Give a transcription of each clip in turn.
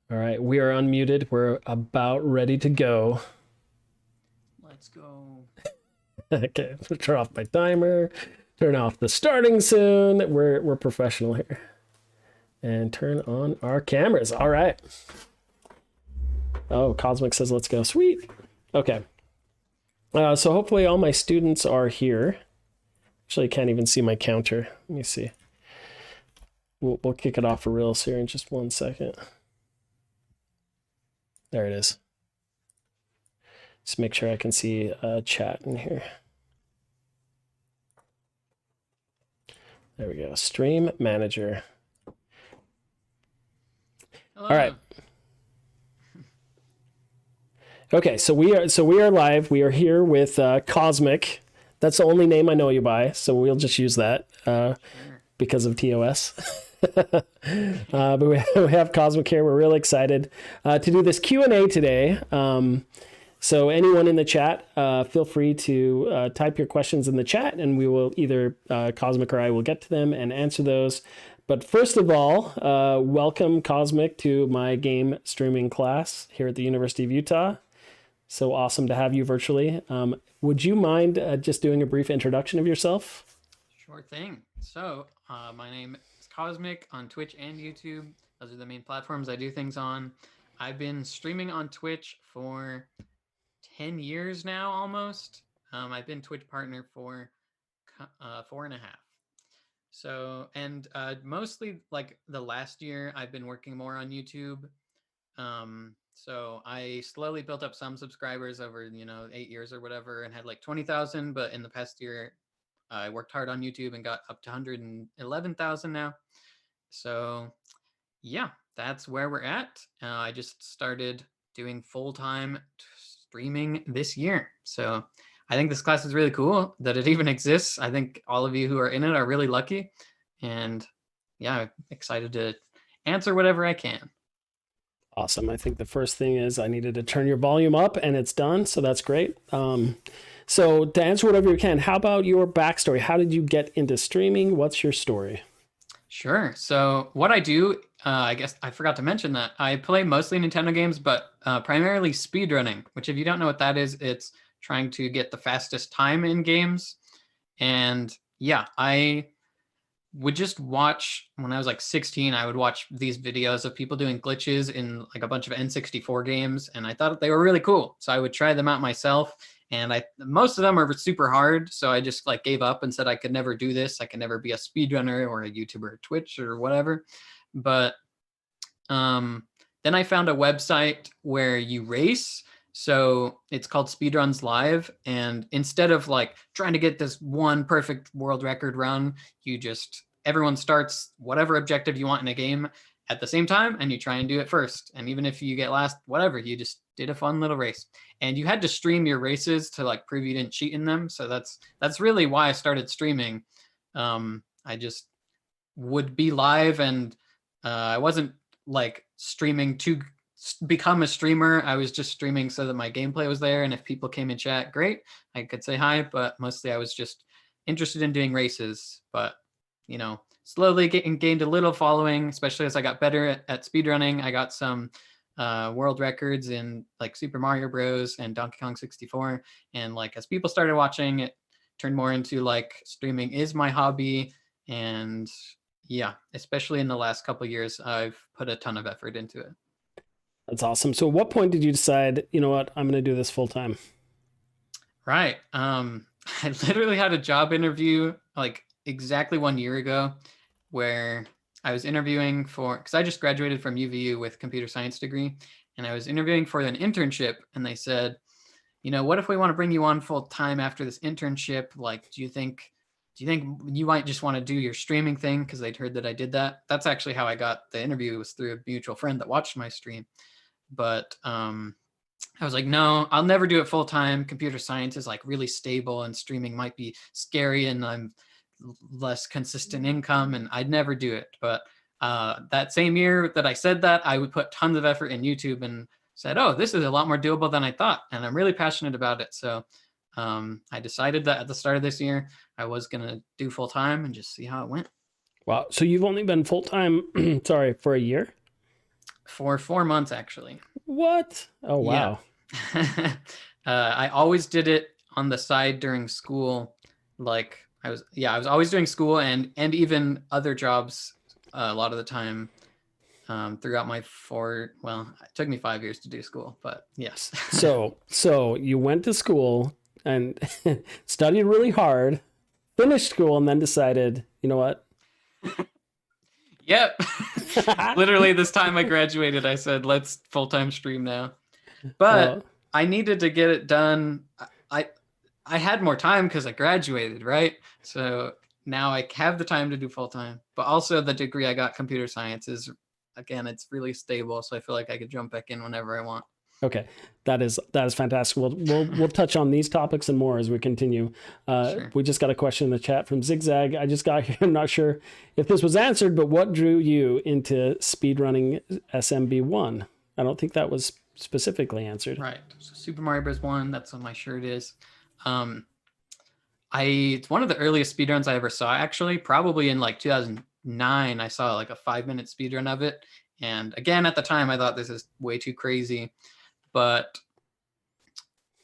All right, we are unmuted. We're about ready to go. Let's go. Okay, turn off my timer. Turn off the starting soon. We're professional here. And turn on our cameras. All right. Oh, Cosmic says let's go. Sweet. Okay. So hopefully all my students are here. Actually, I can't even see my counter. Let me see. We'll kick it off for reals here in just 1 second. There it is. Just make sure I can see chat in here. There we go. Stream manager. Hello. All right. Okay, so we are live. We are here with Kosmic. That's the only name I know you by, so we'll just use that because of TOS. But we have Kosmic here. We're really excited to do this Q&A today. So anyone in the chat, feel free to type your questions in the chat, and we will either Cosmic or I will get to them and answer those. But first of all, welcome Cosmic to my game streaming class here at the University of Utah. So awesome to have you virtually. Would you mind just doing a brief introduction of yourself? Sure thing. So, my name is Kosmic on Twitch and YouTube. Those are the main platforms I do things on. I've been streaming on Twitch for 10 years now, almost. I've been Twitch partner for 4.5. So, and mostly like the last year, I've been working more on YouTube. So I slowly built up some subscribers over, 8 years or whatever, and had like 20,000. But in the past year, I worked hard on YouTube and got up to 111,000 now. So yeah, that's where we're at. I just started doing full-time streaming this year. So I think this class is really cool that it even exists. I think all of you who are in it are really lucky. And yeah, I'm excited to answer whatever I can. Awesome. I think the first thing is I needed to turn your volume up, and it's done. So that's great. So to answer whatever you can, how about your backstory? How did you get into streaming? What's your story? Sure. So what I do, I guess I forgot to mention that I play mostly Nintendo games, but primarily speedrunning, which if you don't know what that is, it's trying to get the fastest time in games. And yeah, I would just watch when I was like 16, I would watch these videos of people doing glitches in like a bunch of N64 games, and I thought they were really cool. So I would try them out myself, and most of them are super hard, so I just like gave up and said I could never do this. I could never be a speedrunner or a YouTuber or Twitch or whatever. But then I found a website where you race. So it's called Speedruns Live. And instead of like trying to get this one perfect world record run, everyone starts whatever objective you want in a game at the same time, and you try and do it first. And even if you get last, whatever, you just did a fun little race. And you had to stream your races to like prove you didn't cheat in them. So that's really why I started streaming. I just would be live, and I wasn't like streaming to become a streamer. I was just streaming so that my gameplay was there, and if people came in chat, great, I could say hi. But mostly I was just interested in doing races. But slowly gained a little following, especially as I got better at speedrunning. I got some world records in like Super Mario Bros. And Donkey Kong 64. And like as people started watching, it turned more into like streaming is my hobby. And yeah, especially in the last couple of years, I've put a ton of effort into it. That's awesome. So at what point did you decide, you know what, I'm going to do this full time? Right. I literally had a job interview like exactly 1 year ago where I was interviewing because I just graduated from UVU with computer science degree, and I was interviewing for an internship, and they said, what if we want to bring you on full time after this internship? Like, do you think you might just want to do your streaming thing? Because they'd heard that I did that. That's actually how I got the interview, was through a mutual friend that watched my stream. But I was like, no, I'll never do it full time. Computer science is like really stable, and streaming might be scary, and I'm less consistent income, and I'd never do it. But that same year that I said that, I would put tons of effort in YouTube and said, oh, this is a lot more doable than I thought, and I'm really passionate about it. So I decided that at the start of this year, I was going to do full time and just see how it went. Wow. So you've only been full time, sorry, for a year? for 4 months actually. What? Oh, Yeah. wow. I always did it on the side during school. Like I was always doing school and even other jobs a lot of the time throughout my well, it took me 5 years to do school, but yes. So you went to school and studied really hard, finished school, and then decided, you know what? Yep. Literally this time I graduated, I said, let's full-time stream now. But Oh, I needed to get it done. I I had more time because I graduated, right? So now I have the time to do full time. But also the degree I got, computer science, is again, it's really stable. So I feel like I could jump back in whenever I want. okay. That is fantastic. We'll touch on these topics and more as we continue. Sure. We just got a question in the chat from Zigzag. I just got here. I'm not sure if this was answered, but what drew you into speedrunning SMB1? I don't think that was specifically answered. Right. So Super Mario Bros. 1, that's what my shirt is. Um, it's one of the earliest speedruns I ever saw, actually, probably in like 2009. I saw like a 5-minute speedrun of it. And again, at the time, I thought this is way too crazy. But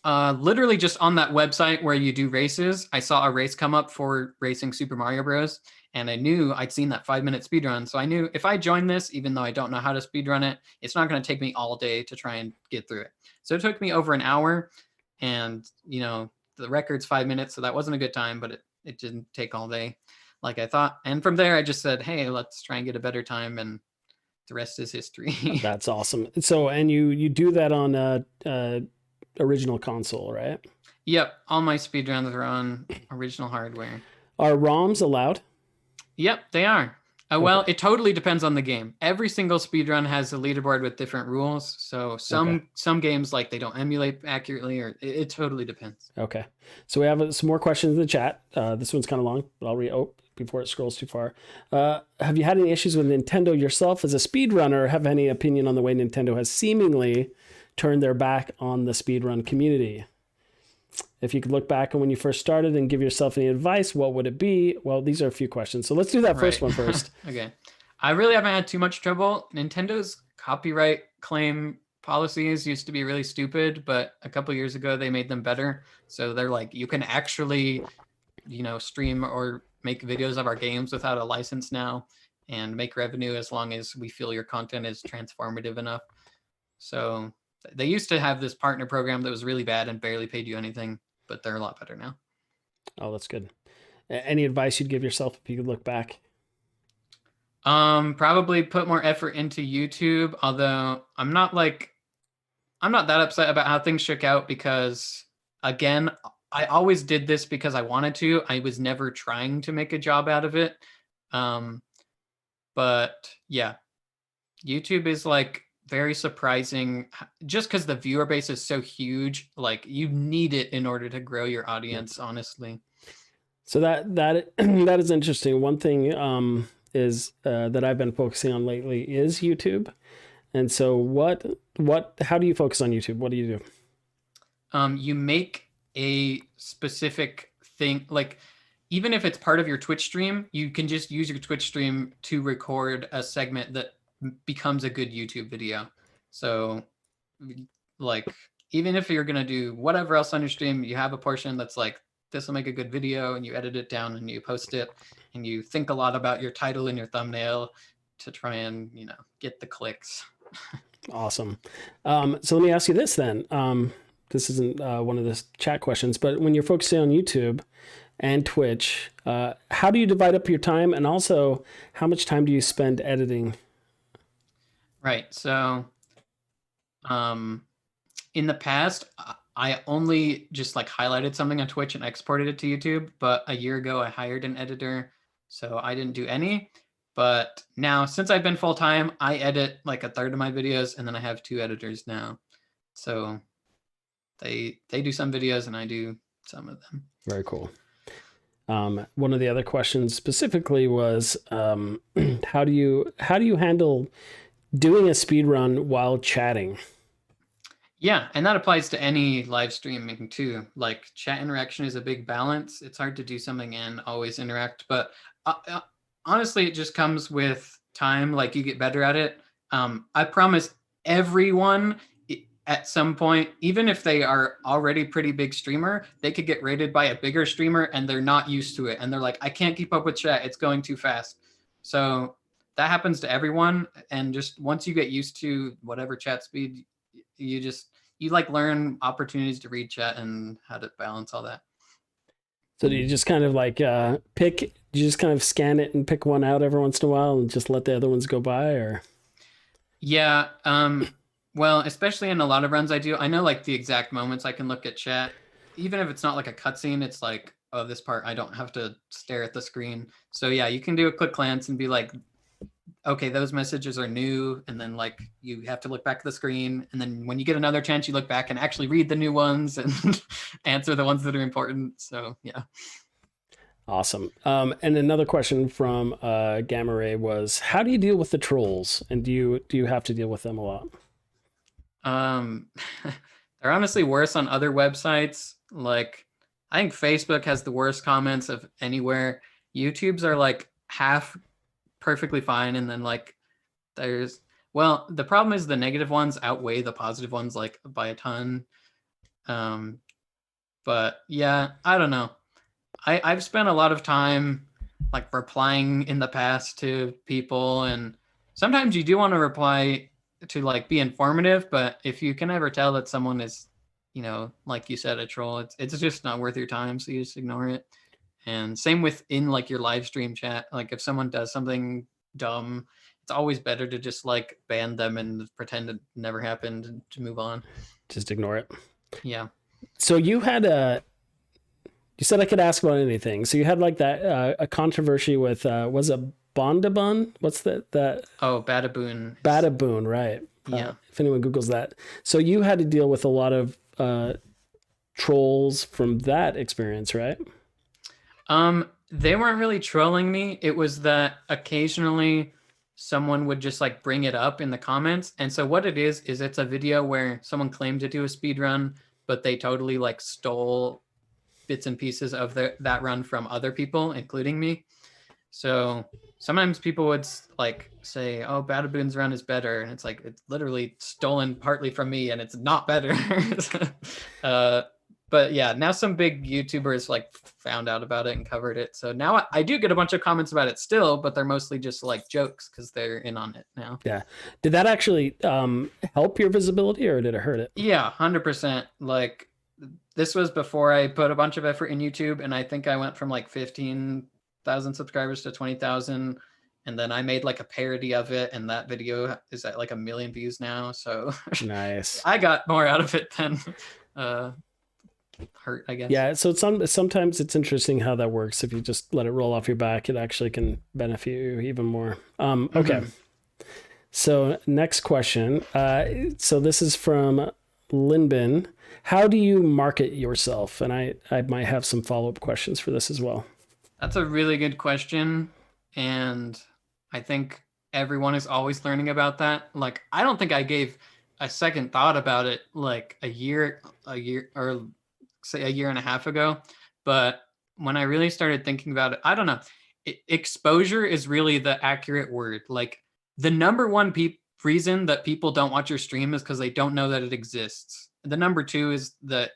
literally just on that website where you do races, I saw a race come up for racing Super Mario Bros. And I knew I'd seen that 5-minute speedrun. So I knew if I join this, even though I don't know how to speedrun it, it's not going to take me all day to try and get through it. So it took me over an hour. And, the record's 5 minutes. So that wasn't a good time, but it didn't take all day like I thought. And from there, I just said, hey, let's try and get a better time. And the rest is history. That's awesome. So, and you do that on original console, right? Yep. All my speedruns are on original hardware. Are ROMs allowed? Yep, they are. Well, it totally depends on the game. Every single speedrun has a leaderboard with different rules. So some games, like, they don't emulate accurately, or it totally depends. Okay. So we have some more questions in the chat. This one's kind of long, but I'll read before it scrolls too far. Have you had any issues with Nintendo yourself as a speedrunner? Have any opinion on the way Nintendo has seemingly turned their back on the speedrun community? If you could look back on when you first started and give yourself any advice, what would it be? Well, these are a few questions. So let's do that first one first. Okay. I really haven't had too much trouble. Nintendo's copyright claim policies used to be really stupid, but a couple years ago they made them better. So they're like, you can actually, stream or make videos of our games without a license now and make revenue as long as we feel your content is transformative enough. So they used to have this partner program that was really bad and barely paid you anything, but they're a lot better now. Oh, that's good. Any advice you'd give yourself if you could look back? Probably put more effort into YouTube, although I'm not that upset about how things shook out because, again, I always did this because I wanted to. I was never trying to make a job out of it. But yeah, YouTube is like very surprising just because the viewer base is so huge. Like, you need it in order to grow your audience, honestly. So that that is interesting. One thing is that I've been focusing on lately is YouTube. And so how do you focus on YouTube? What do you do? You make a specific thing, like, even if it's part of your Twitch stream, you can just use your Twitch stream to record a segment that becomes a good YouTube video. So, like, even if you're gonna do whatever else on your stream, you have a portion that's like, this will make a good video, and you edit it down and you post it, and you think a lot about your title and your thumbnail to try and get the clicks. Awesome. So let me ask you this then. This isn't one of the chat questions, but when you're focusing on YouTube and Twitch, how do you divide up your time, and also how much time do you spend editing? Right. So, in the past, I only just like highlighted something on Twitch and exported it to YouTube. But a year ago, I hired an editor, so I didn't do any. But now, since I've been full time, I edit like a third of my videos, and then I have 2 editors now. So they do some videos, and I do some of them. Very cool. One of the other questions specifically was, how do you handle doing a speed run while chatting? Yeah, and that applies to any live streaming too. Like, chat interaction is a big balance. It's hard to do something and always interact, but honestly, it just comes with time. Like, you get better at it. I promise everyone at some point, even if they are already pretty big streamer, they could get rated by a bigger streamer and they're not used to it. And they're like, I can't keep up with chat. It's going too fast. So that happens to everyone. And just once you get used to whatever chat speed, you like learn opportunities to read chat and how to balance all that. So do you just kind of like you just kind of scan it and pick one out every once in a while and just let the other ones go by, or? Yeah. Well, especially in a lot of runs I do, I know like the exact moments I can look at chat. Even if it's not like a cutscene, it's like, oh, this part I don't have to stare at the screen. So yeah, you can do a quick glance and be like, okay, those messages are new, and then like you have to look back at the screen, and then when you get another chance, you look back and actually read the new ones and answer the ones that are important. So yeah. Awesome. And another question from Gamma Ray was, how do you deal with the trolls, and do you have to deal with them a lot? They're honestly worse on other websites. Like, I think Facebook has the worst comments of anywhere. YouTube's are like half perfectly fine, and then like there's, well, the problem is the negative ones outweigh the positive ones like by a ton. But yeah, I don't know. I've spent a lot of time like replying in the past to people, and sometimes you do want to reply to like be informative, but if you can ever tell that someone is, like you said, a troll, it's just not worth your time, so you just ignore it. And same with in like your live stream chat, like if someone does something dumb, it's always better to just like ban them and pretend it never happened and to move on. Just ignore it. Yeah. So you had you said I could ask about anything. So you had like that a controversy with was it Bondabun? What's that? Oh, Badaboon. Badaboon, right? Yeah. If anyone Googles that, so you had to deal with a lot of trolls from that experience, right? They weren't really trolling me. It was that occasionally someone would just like bring it up in the comments. And so what it is it's a video where someone claimed to do a speed run, but they totally like stole bits and pieces of that run from other people, including me. So sometimes people would like say, oh, Badaboon's run is better. And it's like, it's literally stolen partly from me and it's not better. But yeah, now some big YouTubers like found out about it and covered it. So now I do get a bunch of comments about it still, but they're mostly just like jokes because they're in on it now. Yeah. Did that actually help your visibility, or did it hurt it? Yeah, 100%. Like, this was before I put a bunch of effort in YouTube, and I think I went from like 15,000 subscribers to 20,000, and then I made like a parody of it, and that video is at like 1 million views now. So nice. I got more out of it than hurt, I guess. Yeah, so sometimes it's interesting how that works. If you just let it roll off your back, it actually can benefit you even more. Okay. So next question. So this is from Linbin. How do you market yourself? And I might have some follow-up questions for this as well. That's a really good question. And I think everyone is always learning about that. Like, I don't think I gave a second thought about it like a year, or say a year and a half ago. But when I really started thinking about it, I don't know. Exposure is really the accurate word. Like, the number one reason that people don't watch your stream is because they don't know that it exists. The number two is that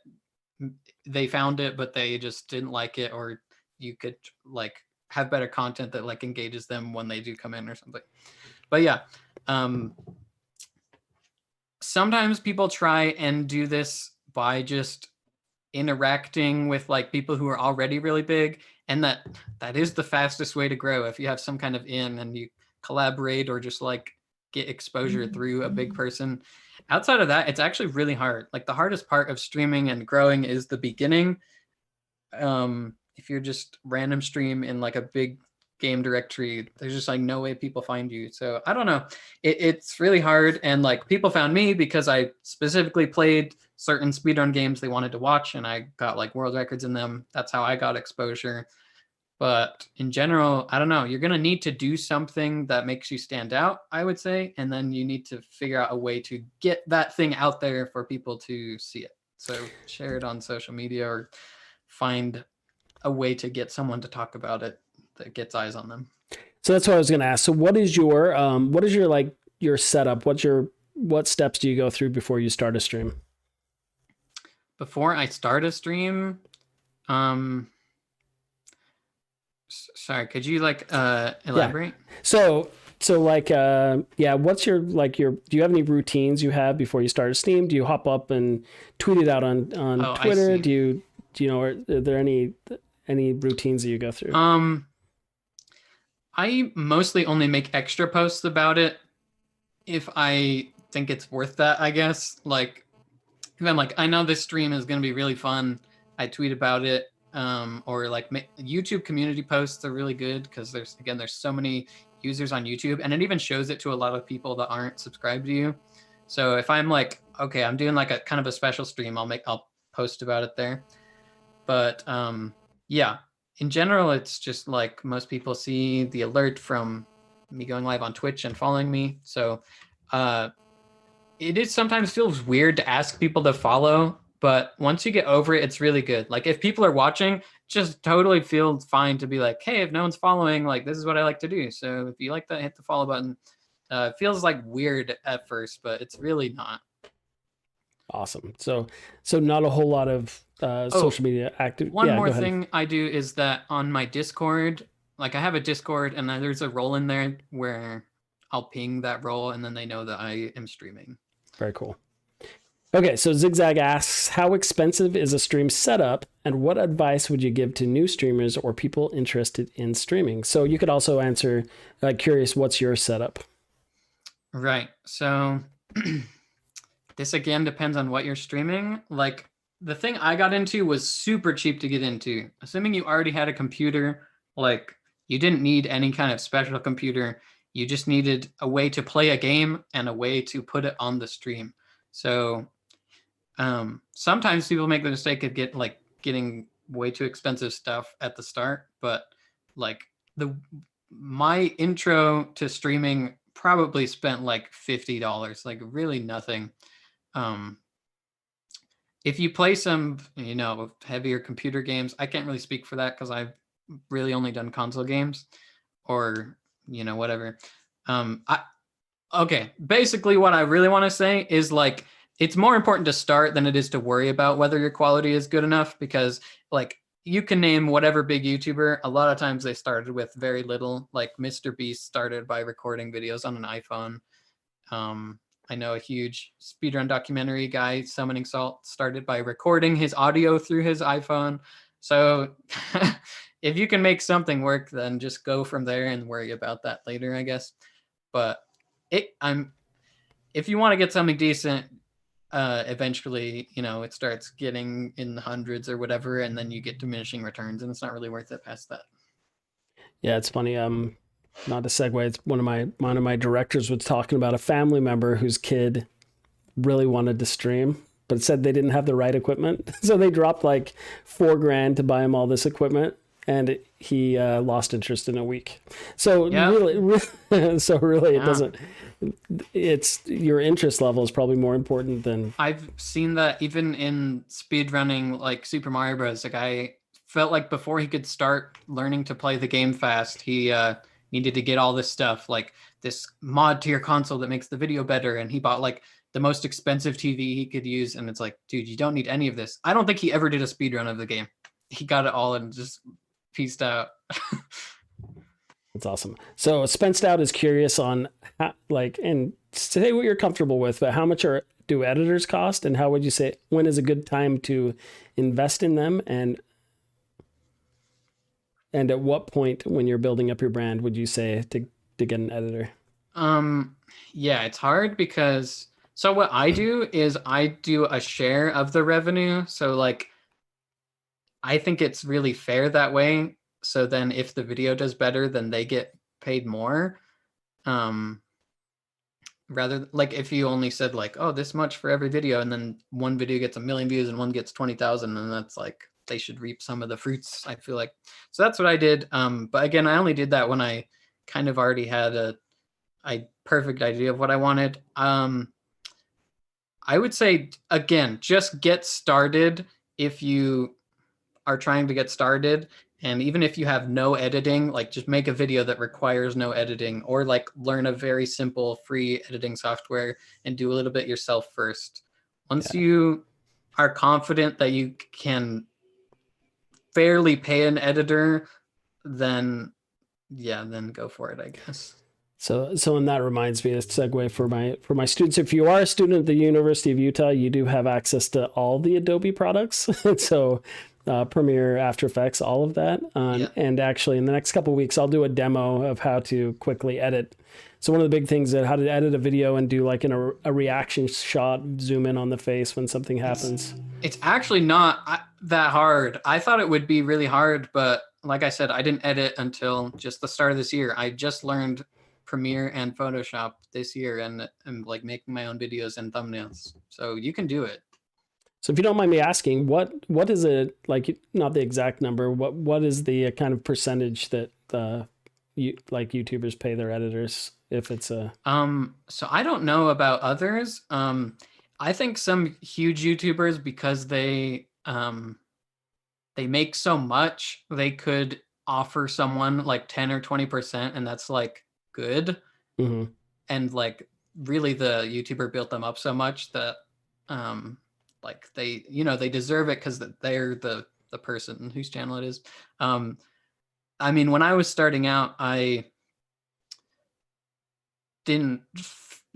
they found it, but they just didn't like it, or you could like have better content that like engages them when they do come in or something. But yeah, sometimes people try and do this by just interacting with like people who are already really big, and that is the fastest way to grow. If you have some kind of and you collaborate or just like get exposure through a big person. Outside of that, it's actually really hard. Like, the hardest part of streaming and growing is the beginning. If you're just random stream in like a big game directory, there's just like no way people find you. So I don't know. It's really hard. And like, people found me because I specifically played certain speedrun games they wanted to watch, and I got like world records in them. That's how I got exposure. But in general, I don't know. You're going to need to do something that makes you stand out, I would say. And then you need to figure out a way to get that thing out there for people to see it. So share it on social media, or find a way to get someone to talk about it that gets eyes on them. So that's what I was going to ask. So what is your like your setup? What steps do you go through before you start a stream? Before I start a stream, um, sorry, could you like Yeah. elaborate? So like yeah, what's your do you have any routines you have before you start a stream? Do you hop up and tweet it out on Oh, I Twitter? see. Do you know, are there any routines that you go through? Um, I mostly only make extra posts about it if I think it's worth that, I guess. Like, if I'm like, I know this stream is going to be really fun, I tweet about it. Or like YouTube community posts are really good because there's so many users on YouTube, and it even shows it to a lot of people that aren't subscribed to you. So if I'm like, okay, I'm doing like a kind of a special stream, I'll post about it there. But yeah, in general, it's just like most people see the alert from me going live on Twitch and following me. So uh, it is sometimes feels weird to ask people to follow, but once you get over it, it's really good. Like if people are watching, just totally feel fine to be like, hey, if no one's following, like this is what I like to do. So if you like that, hit the follow button. It feels like weird at first, but it's really not. Awesome. So not a whole lot of Oh, social media active. one Yeah, go more ahead. thing I do is that on my Discord, like I have a Discord and then there's a role in there where I'll ping that role and then they know that I am streaming. Very cool. Okay, so Zigzag asks, how expensive is a stream setup, and what advice would you give to new streamers or people interested in streaming? So you could also answer, curious, what's your setup? Right. So this again depends on what you're streaming. Like the thing I got into was super cheap to get into. Assuming you already had a computer, like you didn't need any kind of special computer. You just needed a way to play a game and a way to put it on the stream. So sometimes people make the mistake of getting way too expensive stuff at the start, but like my intro to streaming probably spent like $50, like really nothing. Um, if you play some, heavier computer games, I can't really speak for that because I've really only done console games or whatever. I Okay, basically what I really want to say is like it's more important to start than it is to worry about whether your quality is good enough because like you can name whatever big YouTuber, a lot of times they started with very little. Like Mr. Beast started by recording videos on an iPhone. I know a huge speedrun documentary guy, Summoning Salt, started by recording his audio through his iPhone. So if you can make something work, then just go from there and worry about that later, I guess. But if you want to get something decent, eventually, it starts getting in the hundreds or whatever, and then you get diminishing returns, and it's not really worth it past that. Yeah, it's funny. Not a segue. It's one of my directors was talking about a family member whose kid really wanted to stream, but said they didn't have the right equipment, so they dropped like $4,000 to buy him all this equipment, and he lost interest in a week. So Yeah. really, it Yeah. doesn't. It's your interest level is probably more important than. I've seen that even in speedrunning, like Super Mario Bros. The guy felt like before he could start learning to play the game fast, he needed to get all this stuff, like this mod to your console that makes the video better, and he bought like the most expensive TV he could use, and it's like, dude, you don't need any of this. I don't think he ever did a speedrun of the game. He got it all and just pieced out. That's awesome. So Spence Stout is curious on how, and say what you're comfortable with, but how much do editors cost, and how would you say when is a good time to invest in them, and at what point when you're building up your brand would you say to get an editor? Yeah, it's hard because so what I do is I do a share of the revenue. So like I think it's really fair that way. So then if the video does better, then they get paid more. Rather like if you only said like, oh, this much for every video, and then one video gets 1 million views and one gets 20,000, and that's like they should reap some of the fruits, I feel like. So that's what I did. But again, I only did that when I kind of already had a perfect idea of what I wanted. I would say again, just get started if you are trying to get started, And even if you have no editing, like just make a video that requires no editing, or like learn a very simple free editing software and do a little bit yourself first. Once Yeah. you are confident that you can fairly pay an editor, then yeah, then go for it, I guess. So and that reminds me, a segue for my students. If you are a student at the University of Utah, you do have access to all the Adobe products. So Premiere, After Effects, all of that. Yeah. And actually, in the next couple of weeks, I'll do a demo of how to quickly edit. So one of the big things is how to edit a video and do like a reaction shot, zoom in on the face when something happens. It's actually not that hard. I thought it would be really hard, but like I said, I didn't edit until just the start of this year. I just learned Premiere and Photoshop this year, and I'm like making my own videos and thumbnails. So you can do it. So if you don't mind me asking, what is it like? Not the exact number. What is the kind of percentage that like YouTubers pay their editors if it's a So I don't know about others. I think some huge YouTubers, because they make so much, they could offer someone like 10 or 20%, and that's like good. Mhm. And like really the YouTuber built them up so much that like they deserve it because they're the person whose channel it is. I mean, when I was starting out, I didn't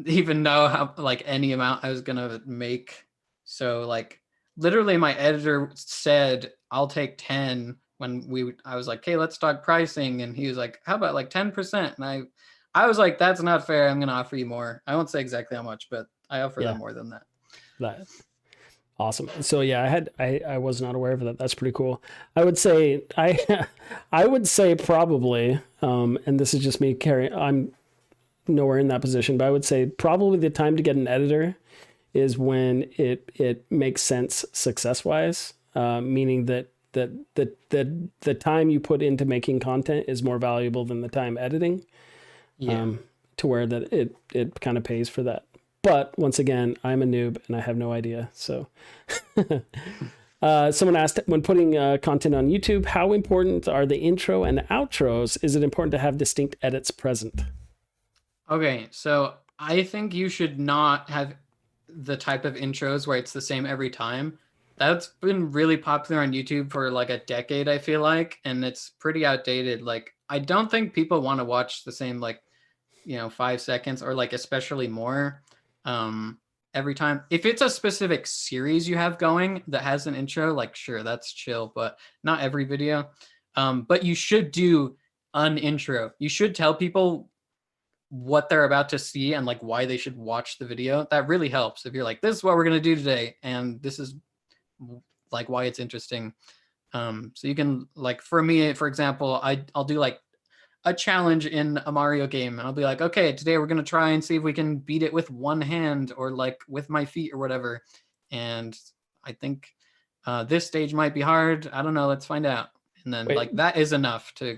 even know how like any amount I was gonna make. So like literally my editor said I'll take 10 when I was like, okay, let's talk pricing, and he was like, how about like 10%? And I was like, that's not fair, I'm gonna offer you more. I won't say exactly how much, but I offer them more than that. That awesome. So yeah, I was not aware of that. That's pretty cool. I would say I would say probably and this is just me carrying, I'm nowhere in that position, but I would say probably the time to get an editor is when it makes sense success wise, meaning that the time you put into making content is more valuable than the time editing. Yeah. To where that it kind of pays for that. But once again, I'm a noob and I have no idea. So someone asked, when putting content on YouTube, how important are the intro and outros? Is it important to have distinct edits present? Okay, so I think you should not have the type of intros where it's the same every time. That's been really popular on YouTube for like a decade, I feel like, and it's pretty outdated. Like, I don't think people want to watch the same, like, 5 seconds or like especially more every time. If it's a specific series you have going that has an intro, like, sure, that's chill, but not every video. But you should do an intro. You should tell people what they're about to see and like why they should watch the video. That really helps. If you're like, this is what we're going to do today, and this is like why it's interesting. So you can, like, for me, for example, I'll do like a challenge in a Mario game, and I'll be like, okay, today we're going to try and see if we can beat it with one hand or like with my feet or whatever. And I think this stage might be hard. I don't know. Let's find out. And then Wait, like that is enough to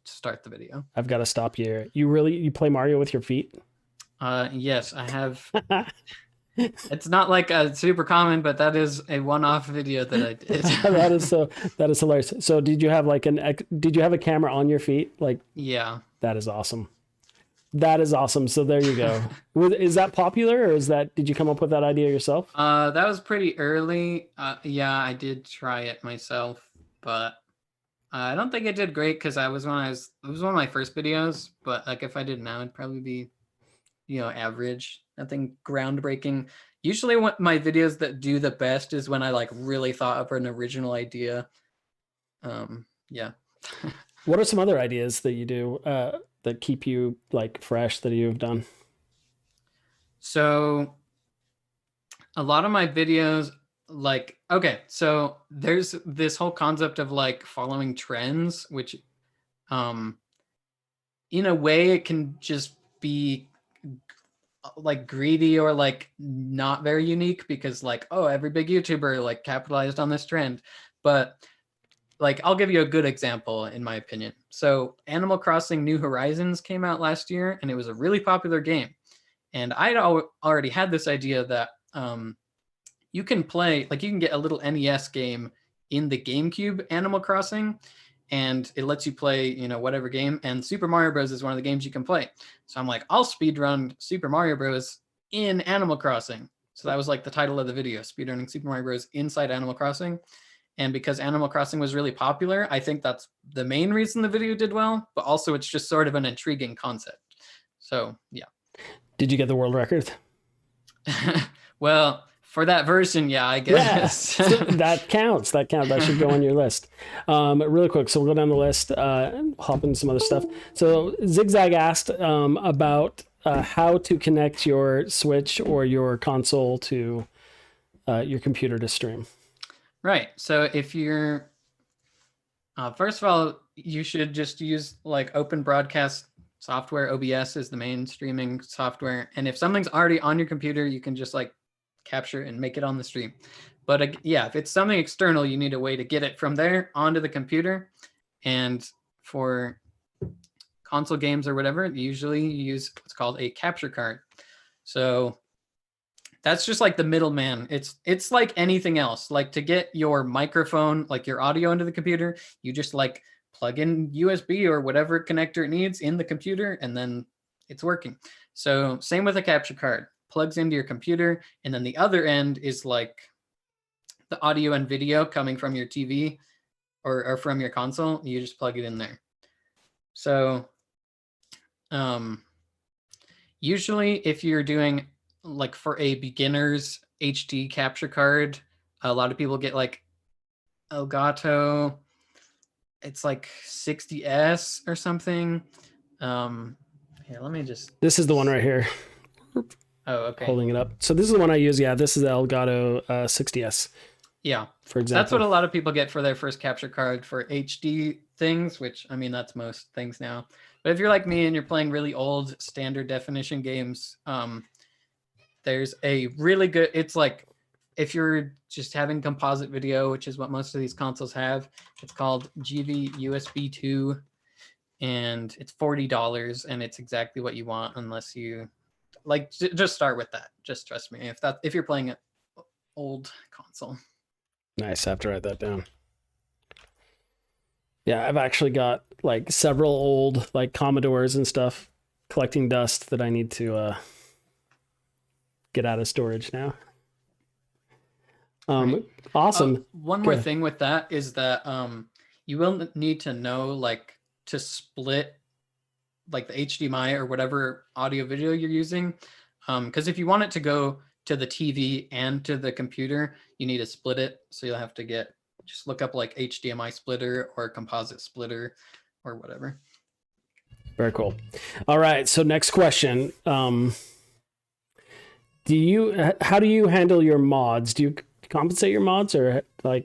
start the video. I've got to stop you here. You play Mario with your feet? Yes, I have. It's not like a super common, but that is a one-off video that I did. That is hilarious. So did you have like did you have a camera on your feet? Like, Yeah. that is awesome. That is awesome. So there you go. Is that popular, or did you come up with that idea yourself? That was pretty early. Yeah, I did try it myself, but I don't think it did great because it was one of my first videos. But like if I did now, it'd probably be, average, nothing groundbreaking. Usually what my videos that do the best is when I like really thought of an original idea. Yeah. What are some other ideas that you do that keep you like fresh that you've done? So a lot of my videos, like, okay, so there's this whole concept of like following trends, which in a way it can just be like greedy or like not very unique because like, oh, every big YouTuber like capitalized on this trend. But like, I'll give you a good example in my opinion. So Animal Crossing New Horizons came out last year, and it was a really popular game. And I'd already had this idea that you can play, like, you can get a little NES game in the GameCube Animal Crossing, and it lets you play, whatever game. And Super Mario Bros. Is one of the games you can play. So I'm like, I'll speedrun Super Mario Bros. In Animal Crossing. So that was like the title of the video, speedrunning Super Mario Bros. Inside Animal Crossing. And because Animal Crossing was really popular, I think that's the main reason the video did well, but also it's just sort of an intriguing concept. So, yeah. Did you get the world record? Well, for that version, yeah, I guess. Yeah, so that counts. That should go on your list. Really quick, so we'll go down the list, hop into some other stuff. So Zigzag asked about how to connect your Switch or your console to your computer to stream. Right. So if you're, first of all, you should just use like open broadcast software. OBS is the main streaming software. And if something's already on your computer, you can just like capture and make it on the stream. But yeah, if it's something external, you need a way to get it from there onto the computer. And for console games or whatever, usually you use what's called a capture card. So that's just like the middleman. It's like anything else. Like to get your microphone, like your audio into the computer, you just like plug in USB or whatever connector it needs in the computer, and then it's working. So same with a capture card. Plugs into your computer, and then the other end is like the audio and video coming from your TV or from your console. You just plug it in there. So usually if you're doing like for a beginner's HD capture card, a lot of people get like Elgato. It's like 60S or something. Here, let me just. This is the one right here. Oh, okay. Holding it up. So this is the one I use. Yeah, this is the Elgato 60S. Yeah, for example. That's what a lot of people get for their first capture card for HD things, which I mean, that's most things now. But if you're like me and you're playing really old standard definition games, there's a really good, it's like if you're just having composite video, which is what most of these consoles have, it's called GV USB 2, and it's $40, and it's exactly what you want, unless you like just start with that. Just trust me, if you're playing an old console. Nice. I have to write that down. Yeah, I've actually got like several old like Commodores and stuff collecting dust that I need to get out of storage now. Right. Awesome. One more thing with that is that you will need to know like to split like the HDMI or whatever audio video you're using, because if you want it to go to the TV and to the computer, you need to split it. So you'll have to just look up like HDMI splitter or composite splitter or whatever. Very cool. All right. So next question. How do you handle your mods? Do you compensate your mods or are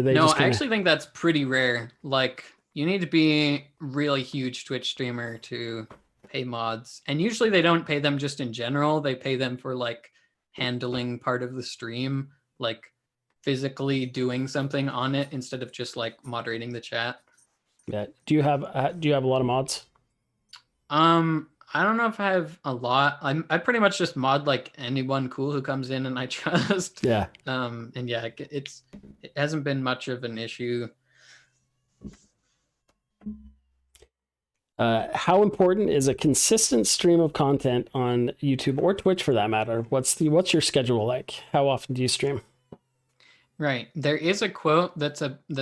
they No, just I actually think that's pretty rare. Like you need to be really huge Twitch streamer to pay mods. And usually they don't pay them just in general. They pay them for like handling part of the stream, like physically doing something on it instead of just like moderating the chat. Yeah. Do you have a lot of mods? I don't know if I have a lot. I pretty much just mod like anyone cool who comes in and I trust. Yeah. And yeah, it hasn't been much of an issue. How important is a consistent stream of content on YouTube or Twitch for that matter? What's your schedule like? How often do you stream? Right. There is a quote that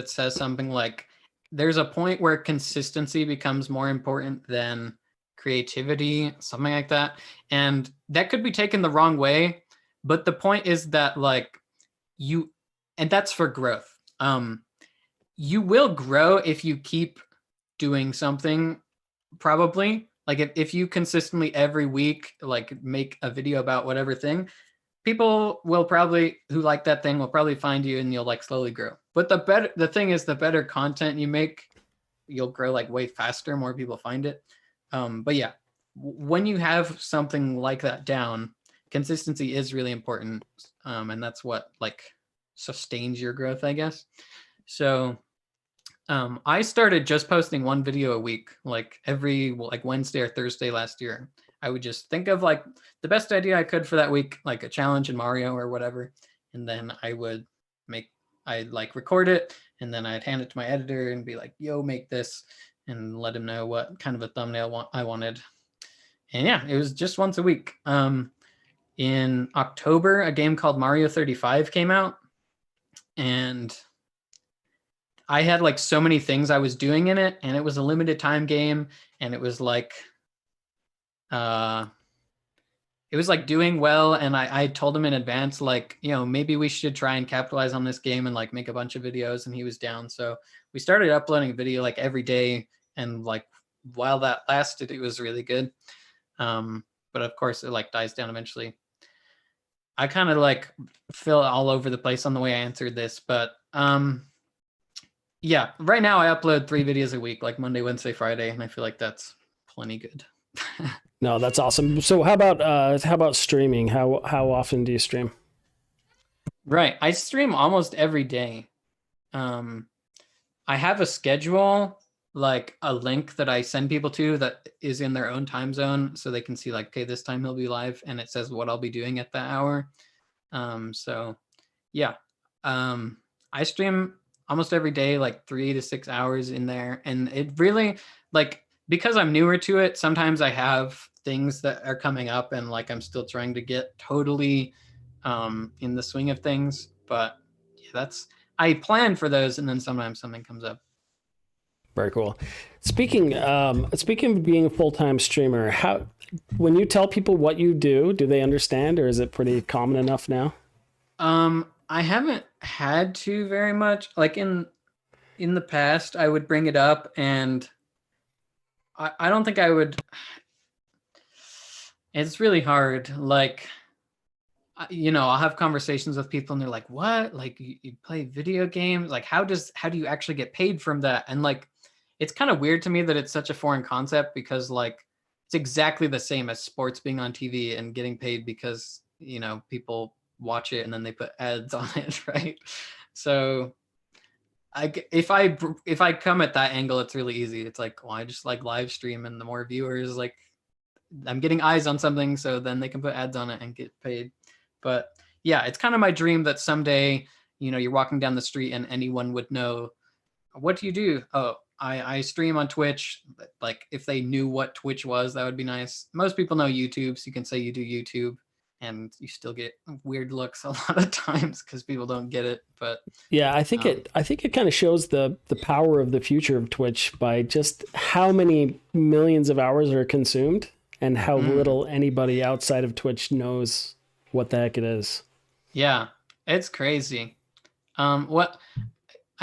says something like, there's a point where consistency becomes more important than creativity, something like that. And that could be taken the wrong way. But the point is that like and that's for growth. You will grow if you keep doing something, probably. Like if you consistently every week, like make a video about whatever thing, people will probably, who like that thing will probably find you and you'll like slowly grow. But the thing is the better content you make, you'll grow like way faster, more people find it. But yeah, when you have something like that down, consistency is really important. And that's what like sustains your growth, I guess. So I started just posting one video a week, like every like Wednesday or Thursday last year. I would just think of like the best idea I could for that week, like a challenge in Mario or whatever. And then I'd like record it and then I'd hand it to my editor and be like, yo, make this, and let him know what kind of a thumbnail I wanted. And yeah, it was just once a week. In October, a game called Mario 35 came out, and I had like so many things I was doing in it, and it was a limited time game, and it was like doing well, and I told him in advance, like, maybe we should try and capitalize on this game and like make a bunch of videos, and he was down. So we started uploading a video like every day, and like while that lasted, it was really good. But of course it like dies down eventually. I kind of like feel all over the place on the way I answered this, but yeah, right now I upload 3 videos a week, like Monday, Wednesday, Friday, and I feel like that's plenty good. No, that's awesome. So how about streaming? How often do you stream? Right, I stream almost every day. I have a schedule, like a link that I send people to that is in their own time zone, so they can see like, okay, this time he'll be live, and it says what I'll be doing at that hour. So yeah, I stream almost every day, like 3 to 6 hours in there, and it really, like, because I'm newer to it, sometimes I have things that are coming up, and like I'm still trying to get totally in the swing of things. But yeah, I plan for those, and then sometimes something comes up. Very cool. Speaking of being a full-time streamer, when you tell people what you do they understand, or is it pretty common enough now? I haven't had to very much. Like in the past, I would bring it up, and I don't think I would. It's really hard. Like, I'll have conversations with people, and they're like, "What? Like, you play video games? Like, how do you actually get paid from that?" And like, it's kind of weird to me that it's such a foreign concept, because like it's exactly the same as sports being on TV and getting paid because people watch it and then they put ads on it, right? So if I come at that angle, it's really easy. It's like, well, I just like live stream, and the more viewers, like, I'm getting eyes on something, so then they can put ads on it and get paid. But yeah, it's kind of my dream that someday, you're walking down the street and anyone would know, what do you do? Oh, I stream on Twitch. Like, if they knew what Twitch was, that would be nice. Most people know YouTube, so you can say you do YouTube, and you still get weird looks a lot of times because people don't get it. But Yeah, I think it kind of shows the power of the future of Twitch by just how many millions of hours are consumed and how little anybody outside of Twitch knows what the heck it is. Yeah, it's crazy. What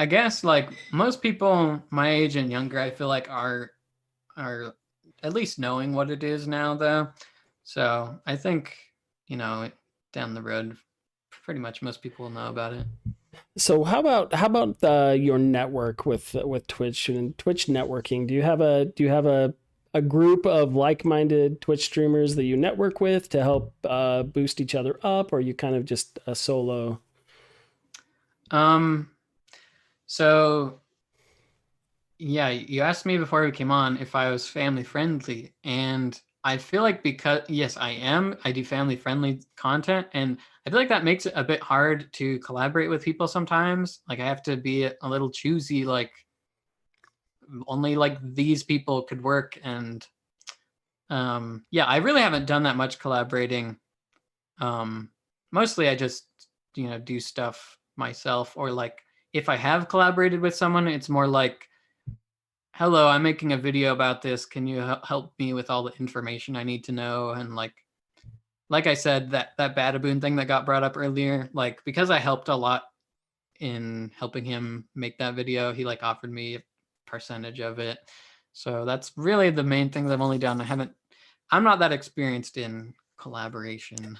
I guess, like, most people my age and younger, I feel like are at least knowing what it is now, though. So I think, down the road, pretty much most people will know about it. So how about your network with Twitch and Twitch networking? Do you have a group of like-minded Twitch streamers that you network with to help boost each other up, or are you kind of just a solo? So yeah, you asked me before we came on if I was family friendly, and I feel like, because yes, I am. I do family friendly content, and I feel like that makes it a bit hard to collaborate with people sometimes. Like, I have to be a little choosy, like only like these people could work. And yeah, I really haven't done that much collaborating. Mostly I just do stuff myself, or like if I have collaborated with someone, it's more like, hello, I'm making a video about this, can you help me with all the information I need to know? And like I said, that Badaboon thing that got brought up earlier, like, because I helped a lot in helping him make that video, he like offered me a percentage of it. So that's really the main things I've only done. I'm not that experienced in collaboration.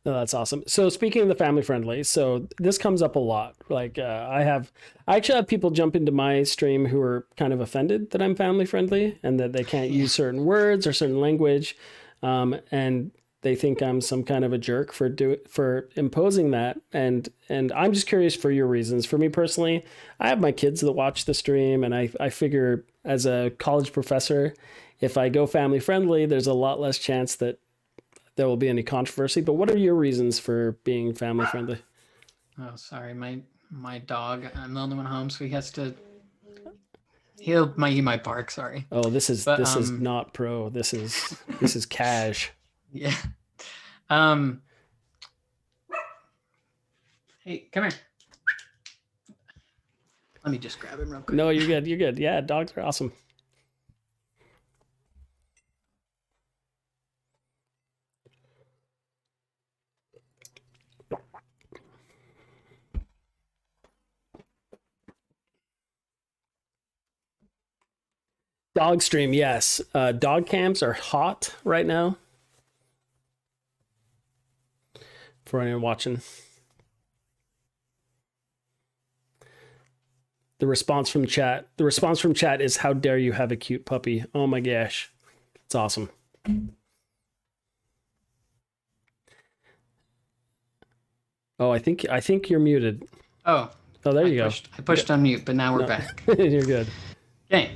No, that's awesome. So speaking of the family friendly, so this comes up a lot. Like I actually have people jump into my stream who are kind of offended that I'm family friendly and that they can't use certain words or certain language, and they think I'm some kind of a jerk for imposing that. And I'm just curious for your reasons. For me personally, I have my kids that watch the stream, and I figure as a college professor, if I go family friendly, there's a lot less chance that there will be any controversy. But what are your reasons for being family friendly? Oh, sorry, my my dog. I'm the only one home, so he might bark. Sorry, Oh, this is but not pro. This is cash. yeah. Um, hey, come here. Let me just grab him real quick. No, you're good. You're good. Yeah, dogs are awesome. Dog stream, yes. Dog cams are hot right now. For anyone watching. The response from chat is, how dare you have a cute puppy? Oh my gosh. It's awesome. Oh, I think you're muted. Oh, there you go. I pushed unmute, but now we're back. You're good. Okay.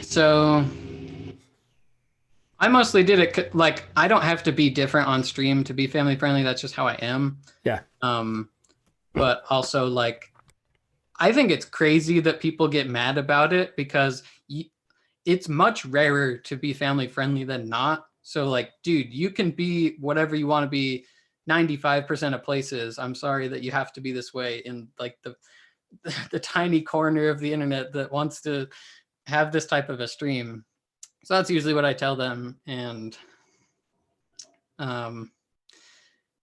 So I mostly did it like I don't have to be different on stream to be family friendly. That's just how I am. Yeah. But also like I think it's crazy that people get mad about it because it's much rarer to be family friendly than not. So like, dude, you can be whatever you want to be 95% of places. I'm sorry that you have to be this way in like the tiny corner of the internet that wants to have this type of a stream. So that's usually what I tell them. And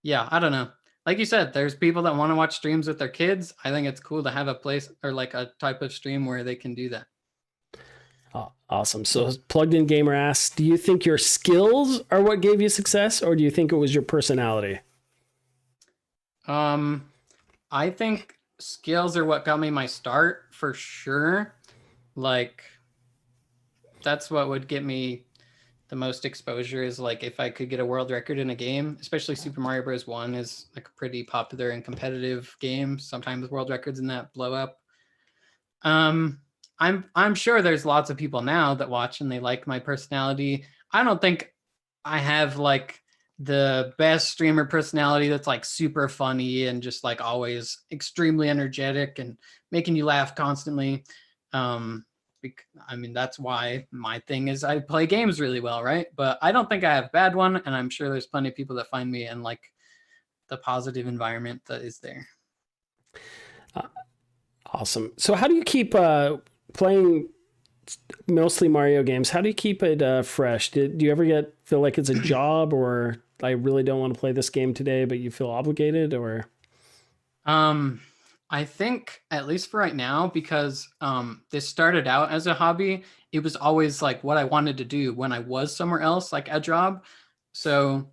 yeah, I don't know. Like you said, there's people that want to watch streams with their kids. I think it's cool to have a place or like a type of stream where they can do that. Oh, awesome. So Plugged In Gamer asks, do you think your skills are what gave you success, or do you think it was your personality? I think skills are what got me my start for sure. Like that's what would get me the most exposure is like if I could get a world record in a game, especially Super Mario Bros. 1 is like a pretty popular and competitive game. Sometimes world records in that blow up. I'm sure there's lots of people now that watch and they like my personality. I don't think I have like the best streamer personality that's like super funny and just like always extremely energetic and making you laugh constantly. I mean, that's why my thing is I play games really well, right? But I don't think I have a bad one, and I'm sure there's plenty of people that find me and like the positive environment that is there. Awesome. So how do you keep playing mostly Mario games? How do you keep it fresh? Do you ever feel like it's a job, or I really don't want to play this game today, but you feel obligated, or? I think at least for right now, because this started out as a hobby, it was always like what I wanted to do when I was somewhere else, like a job. So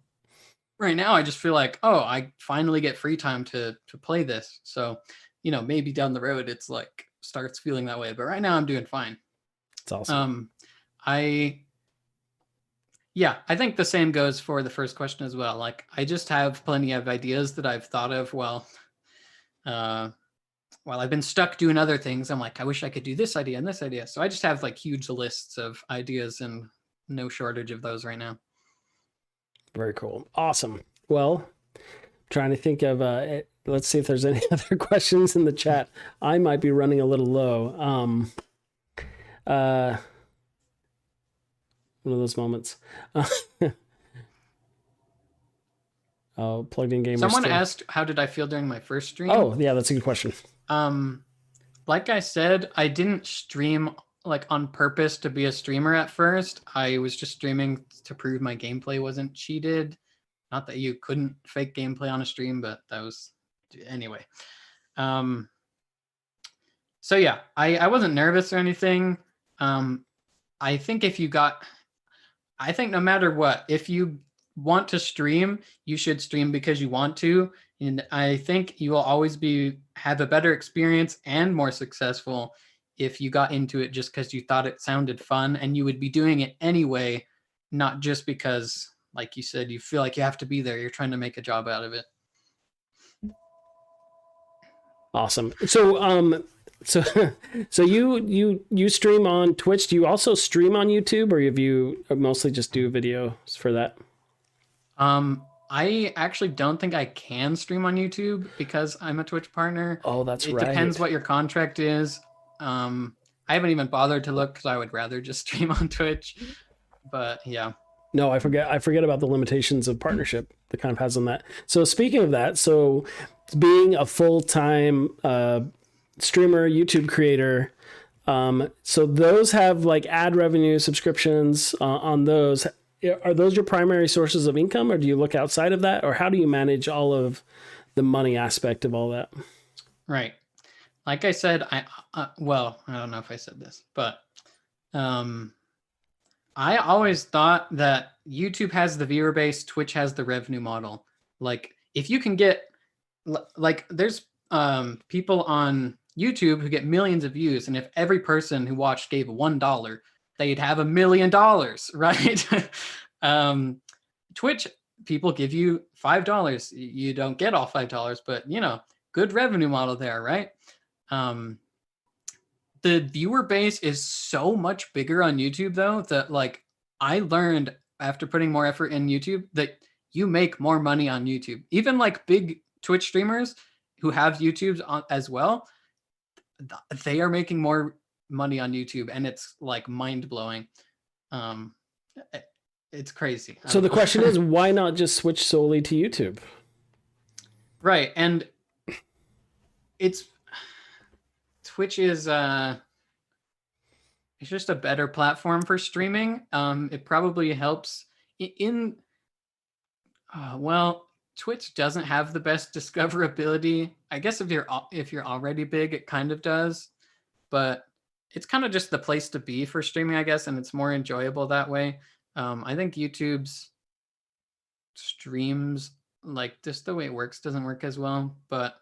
right now I just feel like, oh, I finally get free time to play this. So, you know, maybe down the road it's like starts feeling that way. But right now I'm doing fine. It's awesome. I think the same goes for the first question as well. Like I just have plenty of ideas that I've thought of while I've been stuck doing other things. I'm like, I wish I could do this idea and this idea. So I just have like huge lists of ideas and no shortage of those right now. Very cool. Awesome. Well, trying to think of, let's see if there's any other questions in the chat. I might be running a little low. One of those moments. Oh, Plugged In Gamer. Someone asked, how did I feel during my first stream? Oh, yeah, that's a good question. Like I said, I didn't stream like on purpose to be a streamer at first. I was just streaming to prove my gameplay wasn't cheated. Not that you couldn't fake gameplay on a stream, but that was anyway. So yeah, I wasn't nervous or anything. I think no matter what, if you want to stream, you should stream because you want to. And I think you will always have a better experience and more successful if you got into it just because you thought it sounded fun, and you would be doing it anyway, not just because, like you said, you feel like you have to be there. You're trying to make a job out of it. Awesome. So you stream on Twitch. Do you also stream on YouTube, or have you mostly just do videos for that? I actually don't think I can stream on YouTube because I'm a Twitch partner. Oh, that's It right. depends what your contract is. I haven't even bothered to look because I would rather just stream on Twitch. But yeah. No, I forget about the limitations of partnership that kind of has on that. So speaking of that, so being a full-time streamer, YouTube creator, so those have like ad revenue subscriptions on those. Are those your primary sources of income, or do you look outside of that, or how do you manage all of the money aspect of all that? Right. Like I said, well, I don't know if I said this, but I always thought that YouTube has the viewer base, Twitch has the revenue model. Like if you can get like there's people on YouTube who get millions of views, and if every person who watched gave $1, they'd have $1 million, right? Twitch people give you $5. You don't get all $5, but you know, good revenue model there, right? The viewer base is so much bigger on YouTube though that like I learned after putting more effort in YouTube that you make more money on YouTube. Even like big Twitch streamers who have YouTubes as well, they are making more money on YouTube, and it's like mind blowing. It's crazy. So the question is, why not just switch solely to YouTube? Right, and it's Twitch is it's just a better platform for streaming. It probably helps in well, Twitch doesn't have the best discoverability. I guess if you're already big, it kind of does, but it's kind of just the place to be for streaming, I guess, and it's more enjoyable that way. I think YouTube's streams, like just the way it works, doesn't work as well, but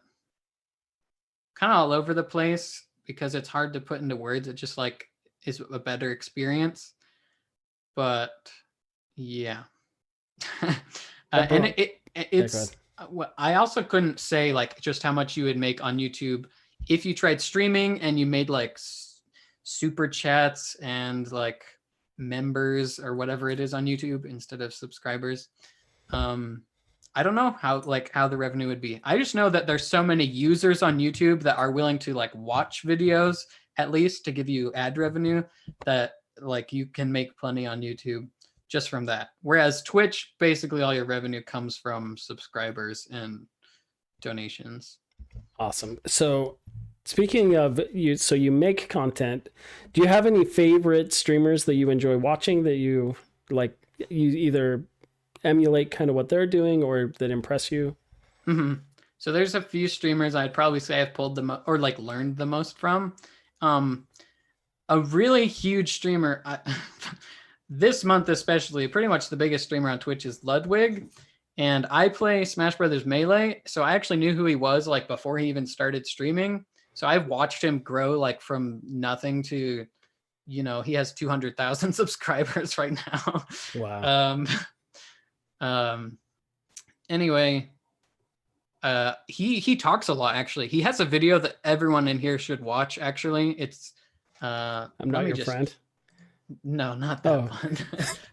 kind of all over the place because it's hard to put into words. It just like is a better experience. But yeah. And it's I also couldn't say like just how much you would make on YouTube if you tried streaming and you made like super chats and like members or whatever it is on YouTube instead of subscribers. I don't know how the revenue would be. I just know that there's so many users on YouTube that are willing to like watch videos at least to give you ad revenue that like you can make plenty on YouTube just from that. Whereas Twitch, basically all your revenue comes from subscribers and donations. Awesome. So speaking of you, so you make content. Do you have any favorite streamers that you enjoy watching that you like, you either emulate kind of what they're doing or that impress you? Mm-hmm. So there's a few streamers I'd probably say I've pulled or like learned the most from. A really huge streamer this month especially, pretty much the biggest streamer on Twitch is Ludwig, and I play Smash Brothers Melee, so I actually knew who he was like before he even started streaming. So I've watched him grow like from nothing to, you know, he has 200,000 subscribers right now. Wow. Anyway, he talks a lot actually. He has a video that everyone in here should watch actually. It's I'm not your friend. No, not that one.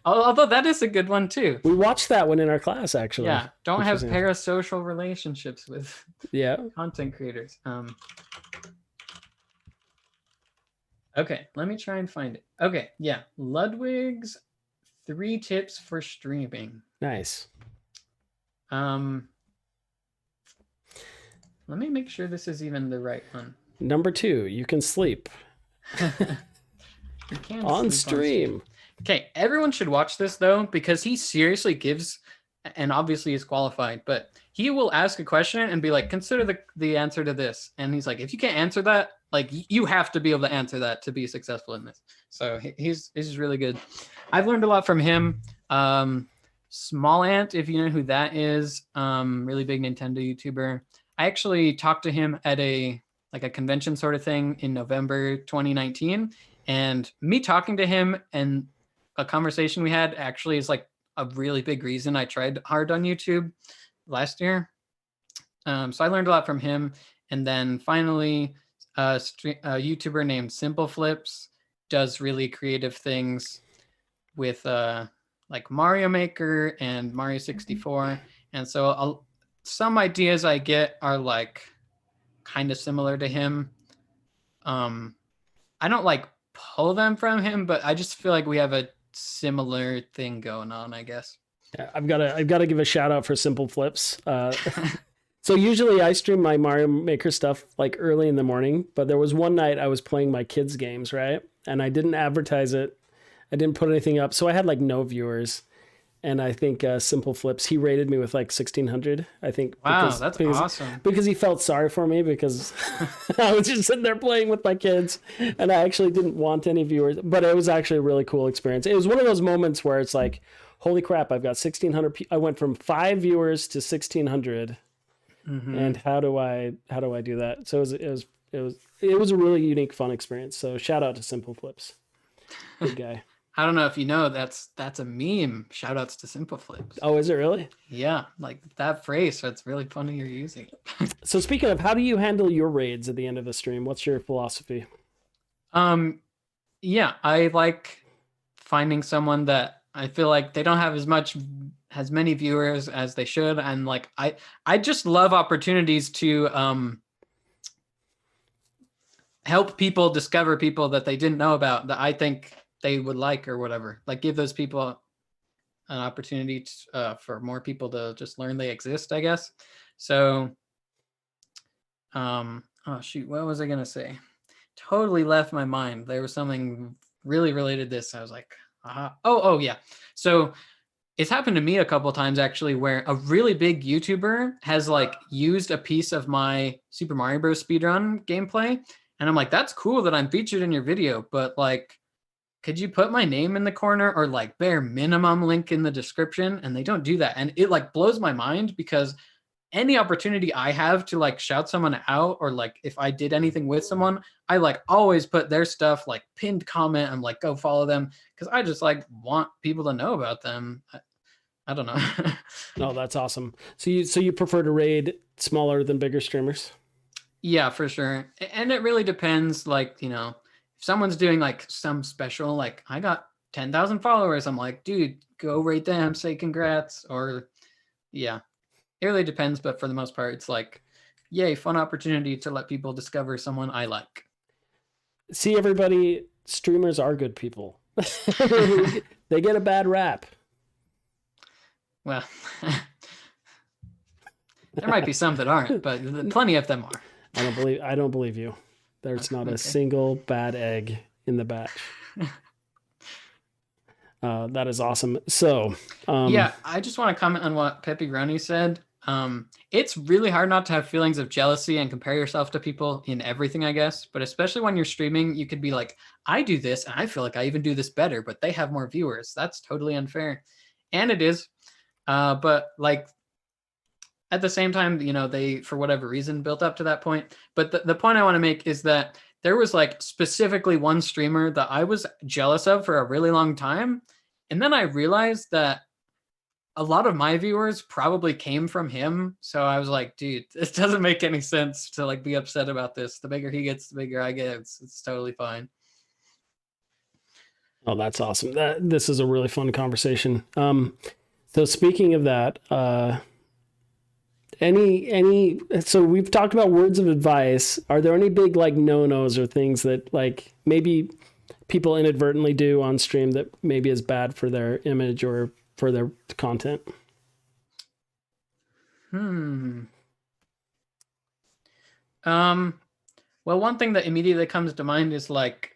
Although that is a good one too. We watched that one in our class actually. Yeah, don't have parasocial relationships with content creators. Okay, let me try and find it. Okay, yeah, Ludwig's 3 tips for streaming. Nice. Let me make sure this is even the right one. Number 2, you can sleep. You can on stream. Okay, everyone should watch this though, because he seriously gives, and obviously he's qualified, but he will ask a question and be like, consider the answer to this. And he's like, if you can't answer that, like you have to be able to answer that to be successful in this. So he's really good. I've learned a lot from him. Small Ant, if you know who that is, really big Nintendo YouTuber. I actually talked to him at a convention sort of thing in November 2019. And me talking to him and a conversation we had actually is like a really big reason I tried hard on YouTube last year. So I learned a lot from him. And then finally, a YouTuber named Simple Flips does really creative things with like Mario Maker and Mario 64. And so some ideas I get are like kind of similar to him. I don't like pull them from him, but I just feel like we have a similar thing going on, I guess. Yeah, I've got to give a shout out for Simple Flips. So usually I stream my Mario Maker stuff like early in the morning, but there was one night I was playing my kids' games, right? And I didn't advertise it. I didn't put anything up, so I had like no viewers. And I think Simple Flips, he rated me with like 1,600. I think Wow, that's awesome. because he felt sorry for me because I was just sitting there playing with my kids, and I actually didn't want any viewers. But it was actually a really cool experience. It was one of those moments where it's like, holy crap! I've got 1,600. I went from 5 viewers to 1,600, and how do I do that? So it was a really unique, fun experience. So shout out to Simple Flips, good guy. I don't know if you know, that's a meme. Shout outs to Simple Flips. Oh, is it really? Yeah, like that phrase. So it's really funny you're using it. So speaking of, how do you handle your raids at the end of the stream? What's your philosophy? Yeah, I like finding someone that I feel like they don't have as many viewers as they should, and like I just love opportunities to help people discover people that they didn't know about that I think they would like or whatever. Like give those people an opportunity for more people to just learn they exist, I guess. So, oh shoot, what was I gonna say? Totally left my mind. There was something really related to this. I was like, oh yeah. So it's happened to me a couple of times actually, where a really big YouTuber has like used a piece of my Super Mario Bros. Speedrun gameplay, and I'm like, that's cool that I'm featured in your video, but like, could you put my name in the corner or like bare minimum link in the description? And they don't do that. And it like blows my mind because any opportunity I have to like shout someone out, or like if I did anything with someone, I like always put their stuff like pinned comment. I'm like, go follow them. Cause I just like want people to know about them. I don't know. Oh, that's awesome. So you prefer to raid smaller than bigger streamers? Yeah, for sure. And it really depends. Like, you know, if someone's doing like some special, like I got 10,000 followers, I'm like, dude, go rate them, say congrats. Or yeah, it really depends. But for the most part, it's like, yay, fun opportunity to let people discover someone I like. See, everybody, streamers are good people. They get a bad rap. Well, there might be some that aren't, but plenty of them are. I don't believe you. There's not a single bad egg in the batch. That is awesome. So, yeah, I just want to comment on what Pepe Groni said. It's really hard not to have feelings of jealousy and compare yourself to people in everything, I guess. But especially when you're streaming, you could be like, I do this and I feel like I even do this better, but they have more viewers. That's totally unfair. And it is. But like at the same time, you know, they, for whatever reason, built up to that point. But the point I want to make is that there was like specifically one streamer that I was jealous of for a really long time. And then I realized that a lot of my viewers probably came from him. So I was like, dude, it doesn't make any sense to like be upset about this. The bigger he gets, the bigger I get. It's totally fine. Oh, that's awesome. This is a really fun conversation. So speaking of that, so we've talked about words of advice. Are there any big like no-nos or things that like maybe people inadvertently do on stream that maybe is bad for their image or for their content? Well, one thing that immediately comes to mind is like,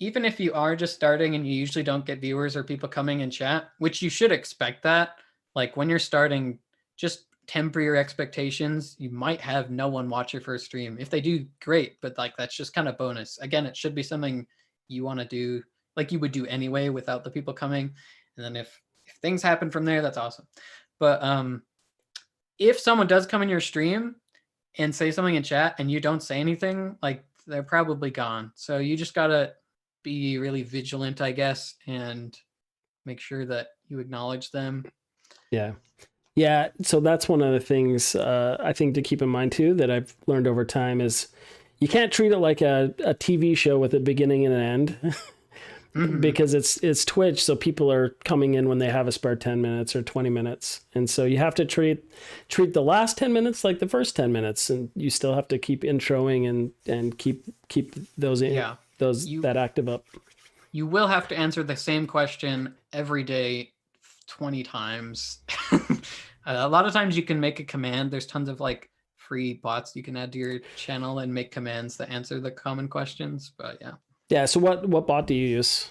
even if you are just starting and you usually don't get viewers or people coming in chat, which you should expect that, like when you're starting, just temper your expectations. You might have no one watch your first stream. If they do, great, but like that's just kind of bonus. Again, it should be something you want to do like you would do anyway without the people coming. And then if things happen from there, that's awesome. But if someone does come in your stream and say something in chat and you don't say anything, like they're probably gone. So you just gotta be really vigilant, I guess, and make sure that you acknowledge them. Yeah. So that's one of the things I think to keep in mind too that I've learned over time is you can't treat it like a TV show with a beginning and an end. because it's Twitch, so people are coming in when they have a spare 10 minutes or 20 minutes. And so you have to treat the last 10 minutes like the first 10 minutes, and you still have to keep introing and keep those that active up. You will have to answer the same question every day 20 times. A lot of times you can make a command. There's tons of like free bots you can add to your channel and make commands that answer the common questions, but yeah. Yeah, so what bot do you use?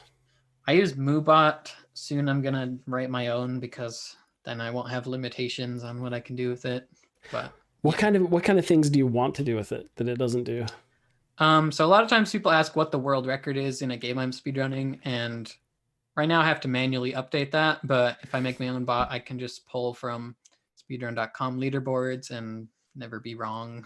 I use MooBot. Soon I'm gonna write my own because then I won't have limitations on what I can do with it. But what kind of things do you want to do with it that it doesn't do? So a lot of times people ask what the world record is in a game I'm speedrunning, and right now I have to manually update that. But if I make my own bot, I can just pull from speedrun.com leaderboards and never be wrong.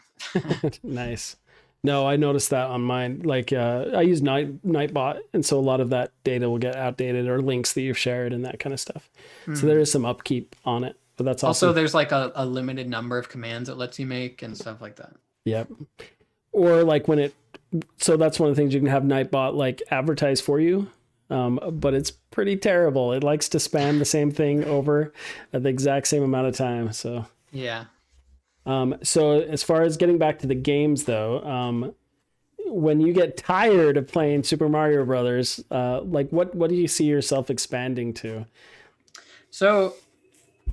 Nice. No, I noticed that on mine. Like I use Nightbot, and so a lot of that data will get outdated, or links that you've shared and that kind of stuff. So there is some upkeep on it, but that's awesome. Also there's like a limited number of commands it lets you make and stuff like that. Yep. Or like so that's one of the things you can have Nightbot like advertise for you. But it's pretty terrible. It likes to spam the same thing over at the exact same amount of time. So yeah. So as far as getting back to the games though, when you get tired of playing Super Mario Brothers, like what do you see yourself expanding to? So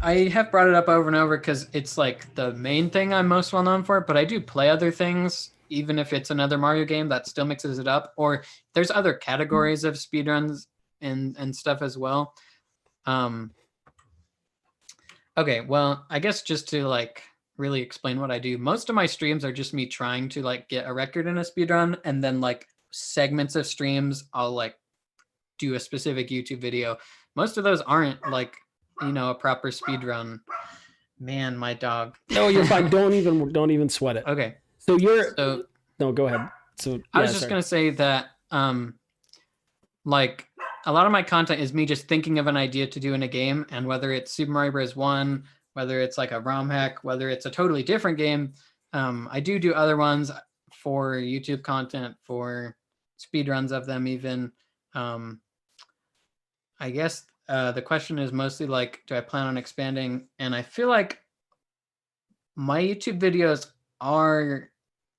I have brought it up over and over because it's like the main thing I'm most well known for, but I do play other things, even if it's another Mario game that still mixes it up, or there's other categories of speedruns and stuff as well. Okay, well, I guess just to like really explain what I do, most of my streams are just me trying to like get a record in a speedrun, and then like segments of streams I'll like do a specific YouTube video. Most of those aren't like, you know, a proper speedrun. Man, my dog. No, you're fine. Don't even sweat it. Okay. So no, go ahead. So yeah, I was just gonna say that like a lot of my content is me just thinking of an idea to do in a game, and whether it's Super Mario Bros. 1, whether it's like a ROM hack, whether it's a totally different game, I do other ones for YouTube content, for speedruns of them even. I guess the question is mostly like, do I plan on expanding? And I feel like my YouTube videos are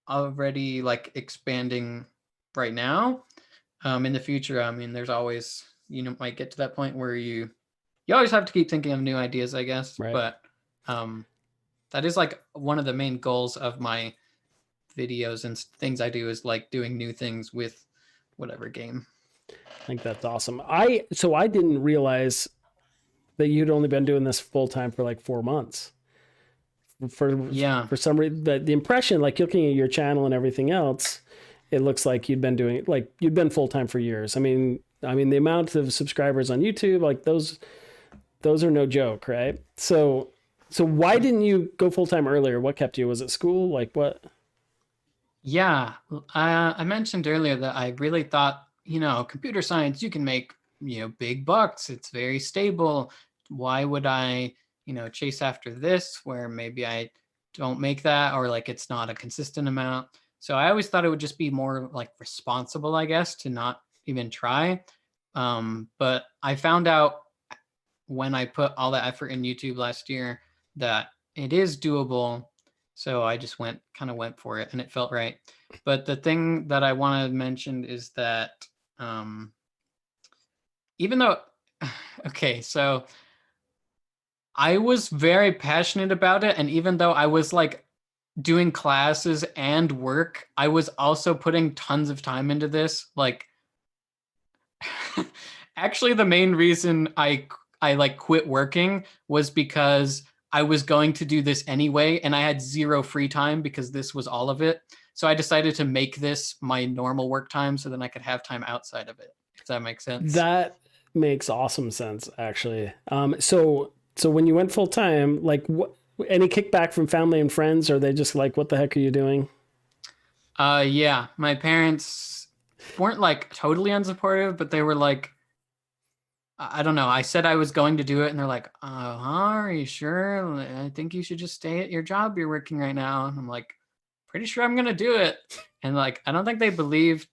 already like expanding right now. In the future, I mean, there's always, you know, might get to that point where you always have to keep thinking of new ideas, I guess. Right. But that is like one of the main goals of my videos and things I do is like doing new things with whatever game. I think that's awesome. I didn't realize that you'd only been doing this full time for like 4 months. For some reason, the impression, like looking at your channel and everything else, it looks like you'd been full time for years. I mean, the amount of subscribers on YouTube, like those are no joke, right? So why didn't you go full time earlier? What kept you? Was it school? Like what? Yeah, I mentioned earlier that I really thought, you know, computer science, you can make, you know, big bucks. It's very stable. Why would I, you know, chase after this where maybe I don't make that, or like it's not a consistent amount? So I always thought it would just be more like responsible, I guess, to not even try. But I found out when I put all that effort in YouTube last year that it is doable. So I just went for it, and it felt right. But the thing that I want to mention is that even though, okay, so I was very passionate about it, and even though I was like doing classes and work, I was also putting tons of time into this. Like, actually, the main reason I like quit working was because I was going to do this anyway, and I had zero free time because this was all of it. So I decided to make this my normal work time so then I could have time outside of it. Does that make sense? That makes awesome sense, actually. So when you went full time, like what, any kickback from family and friends, or are they just like, what the heck are you doing? Yeah, my parents weren't like totally unsupportive, but they were like, I don't know. I said I was going to do it, and they're like, are you sure? I think you should just stay at your job you're working right now. And I'm like, pretty sure I'm going to do it. And like, I don't think they believed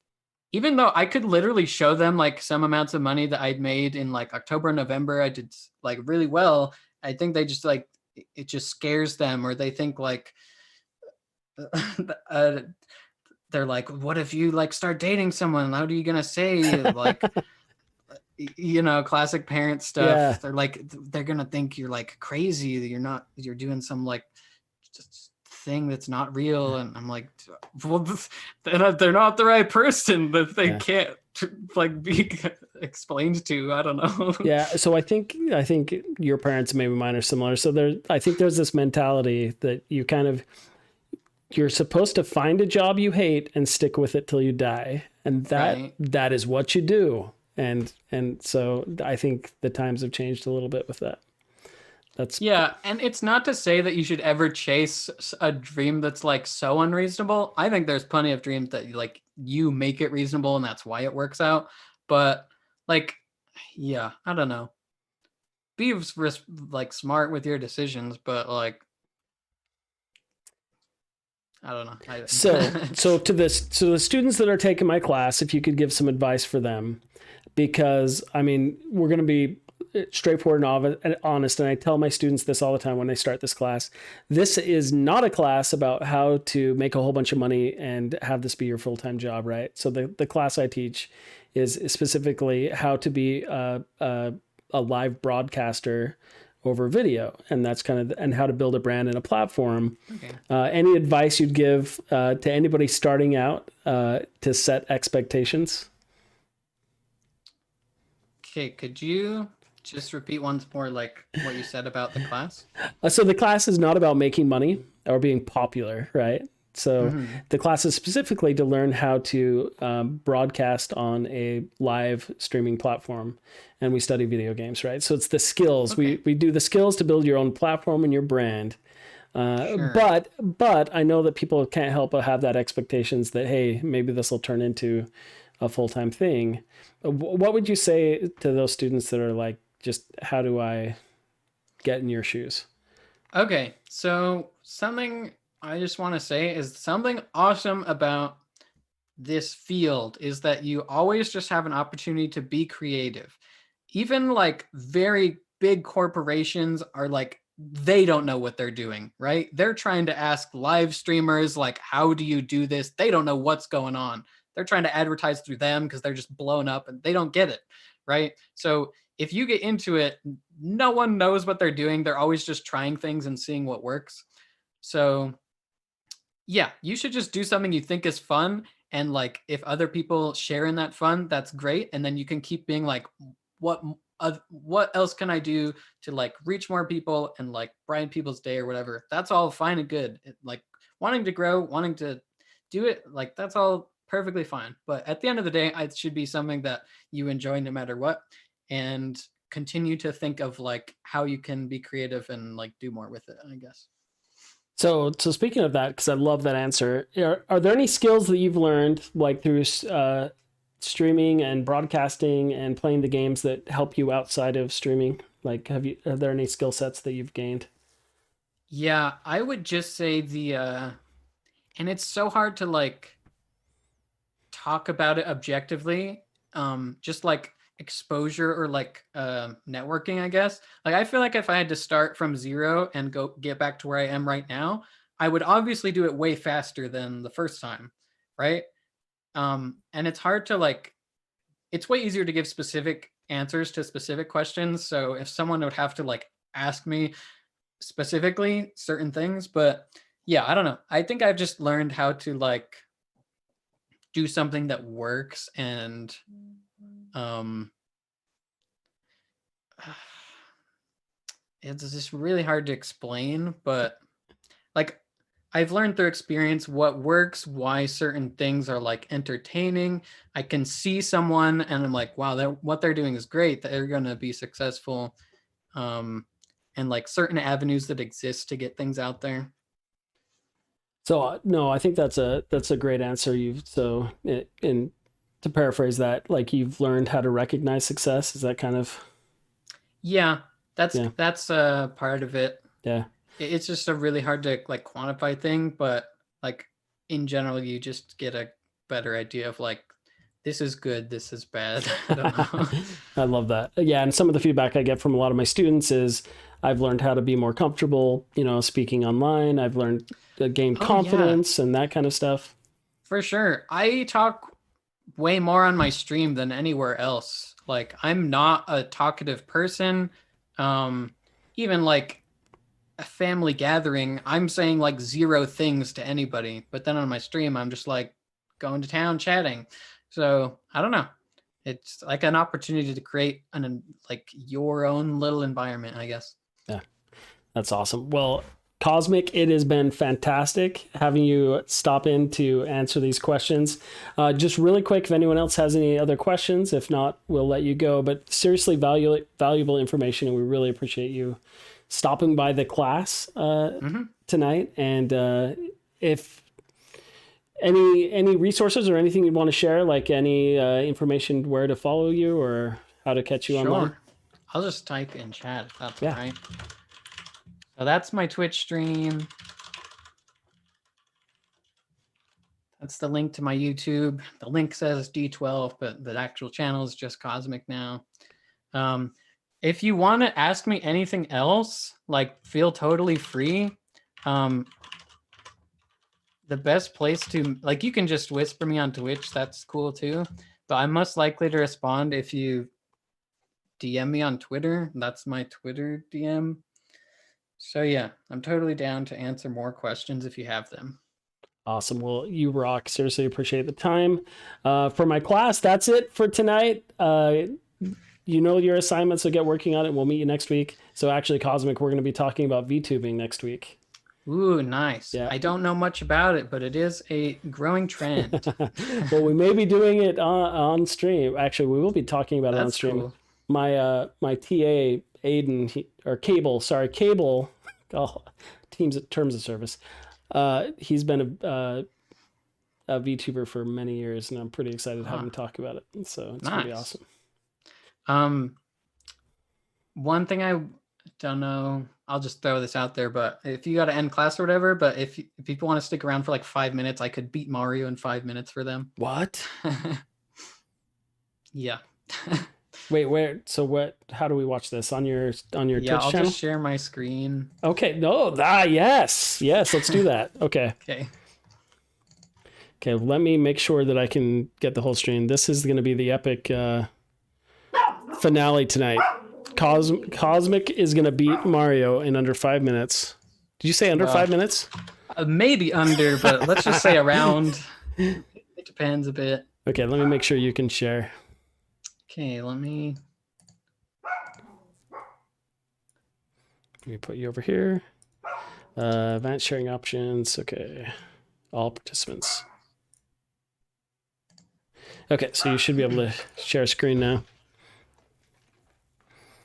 even though I could literally show them like some amounts of money that I'd made in like October and November, I did like really well. I think they just like it just scares them, or they think like uh, they're like, what if you like start dating someone? How are you gonna say like classic parent Yeah. stuff? They're like they're gonna think you're like crazy, that you're doing some like just thing that's not real. And I'm like, well, they're not the right person, that they Yeah. can't like be explained to. I don't know. Yeah. So I think your parents, maybe mine, are similar. So I think there's this mentality that you're supposed to find a job you hate and stick with it till you die. And Right. that is what you do. And so I think the times have changed a little bit with that. That's Yeah, and it's not to say that you should ever chase a dream that's like so unreasonable. I think there's plenty of dreams that like you make it reasonable and that's why it works out. But like, yeah, I don't know. Be like smart with your decisions, but like, I don't know. so to the students that are taking my class, if you could give some advice for them, because I mean, we're going to be straightforward and honest. And I tell my students this all the time when they start this class. This is not a class about how to make a whole bunch of money and have this be your full-time job, right? So the class I teach is specifically how to be a live broadcaster over video, and that's kind of and how to build a brand and a platform. Okay. Any advice you'd give to anybody starting out to set expectations? Okay, could you just repeat once more like what you said about the class? So the class is not about making money or being popular, right? So Mm-hmm. the class is specifically to learn how to broadcast on a live streaming platform, and we study video games, right? So it's the skills. Okay. We do the skills to build your own platform and your brand. Sure. But I know that people can't help but have that expectations that, hey, maybe this will turn into a full-time thing. What would you say to those students that are like, just how do I get in your shoes? Okay, so something I just want to say is something awesome about this field is that you always just have an opportunity to be creative. Even like very big corporations are like, they don't know what they're doing, right? They're trying to ask live streamers, like, how do you do this? They don't know what's going on. They're trying to advertise through them because they're just blown up and they don't get it, right? So if you get into it, no one knows what they're doing. They're always just trying things and seeing what works. So yeah, you should just do something you think is fun. And like, if other people share in that fun, that's great. And then you can keep being like, what what else can I do to like reach more people and like brighten people's day or whatever? That's all fine and good. Like wanting to grow, wanting to do it, like that's all perfectly fine. But at the end of the day, it should be something that you enjoy no matter what, and continue to think of like how you can be creative and like do more with it, I guess. So speaking of that, because I love that answer, are there any skills that you've learned like through streaming and broadcasting and playing the games that help you outside of streaming? Like, are there any skill sets that you've gained? Yeah, I would just say and it's so hard to like talk about it objectively. Just like exposure or like networking, I guess. Like I feel like if I had to start from zero and go get back to where I am right now, I would obviously do it way faster than the first time, right? And it's hard to like, it's way easier to give specific answers to specific questions. So if someone would have to like ask me specifically certain things, but yeah, I don't know. I think I've just learned how to like do something that works, and um it's just really hard to explain, but like I've learned through experience what works, why certain things are like entertaining. I can see someone and I'm like, wow, what they're doing is great. They're going to be successful. Um, and like certain avenues that exist to get things out there. So no, I think that's a great answer. In to paraphrase that, like you've learned how to recognize success. Is that kind of Yeah, yeah that's part of it. yeah. It's just a really hard to like quantify thing, but like in general, you just get a better idea of like this is good, this is bad. I don't know. I love that. Yeah, and some of the feedback I get from a lot of my students is I've learned how to be more comfortable, speaking online. I've learned to gain Oh yeah, confidence and that kind of stuff. for sure. I talk way more on my stream than anywhere else. Like I'm not a talkative person. Even like a family gathering, I'm saying like 0 things to anybody. But then on my stream, I'm just like going to town chatting. So I don't know. It's like an opportunity to create like your own little environment, I guess. Yeah, that's awesome. Well, Cosmic, it has been fantastic having you stop in to answer these questions. Just really quick, if anyone else has any other questions, if not, we'll let you go. But seriously, valuable information, and we really appreciate you stopping by the class tonight. And if any resources or anything you'd want to share, like any information where to follow you or how to catch you online? I'll just type in chat if that's Yeah. all right. So that's my Twitch stream. That's the link to my YouTube. The link says D12, but the actual channel is just Cosmic now. If you want to ask me anything else, like feel totally free. The best place to, like, you can just whisper me on Twitch. That's cool too. But I'm most likely to respond if you DM me on Twitter. That's my Twitter DM. So yeah, I'm totally down to answer more questions if you have them. Awesome. Well, you rock. Seriously appreciate the time. For my class, that's it for tonight. Your assignment, so get working on it. We'll meet you next week. So actually, Cosmic, we're going to be talking about VTubing next week. Ooh, nice. Yeah. I don't know much about it, but it is a growing trend. Well, we may be doing it on stream. Actually, we will be talking about it on stream. Cool. My TA, Aiden, Cable, terms of service. He's been a VTuber for many years, and I'm pretty excited to have him talk about it. So it's gonna be awesome. One thing I don't know, I'll just throw this out there, but if you got to end class or whatever, but if people want to stick around for like 5 minutes, I could beat Mario in 5 minutes for them. What? Yeah. Wait, where? So what? How do we watch this on your Twitch channel? Yeah, I'll just share my screen. Okay. No. Yes. Let's do that. Okay. Okay. Let me make sure that I can get the whole stream. This is going to be the epic finale tonight. Cosmic is going to beat Mario in under 5 minutes. Did you say under 5 minutes? Maybe under, but let's just say around. It depends a bit. Okay. Let me make sure you can share. Okay, let me put you over here. Advanced sharing options. Okay. All participants. Okay, so you should be able to share a screen now.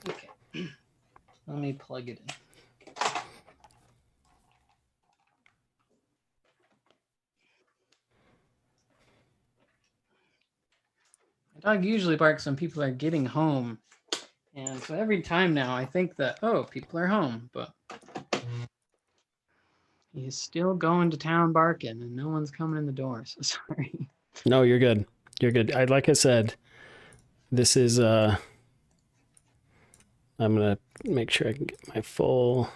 Okay. Let me plug it in. My dog usually barks when people are getting home. And so every time now I think that, oh, people are home, but he's still going to town barking and no one's coming in the door. So sorry. No, you're good. You're good. Like I said, this is I'm gonna make sure I can get my full.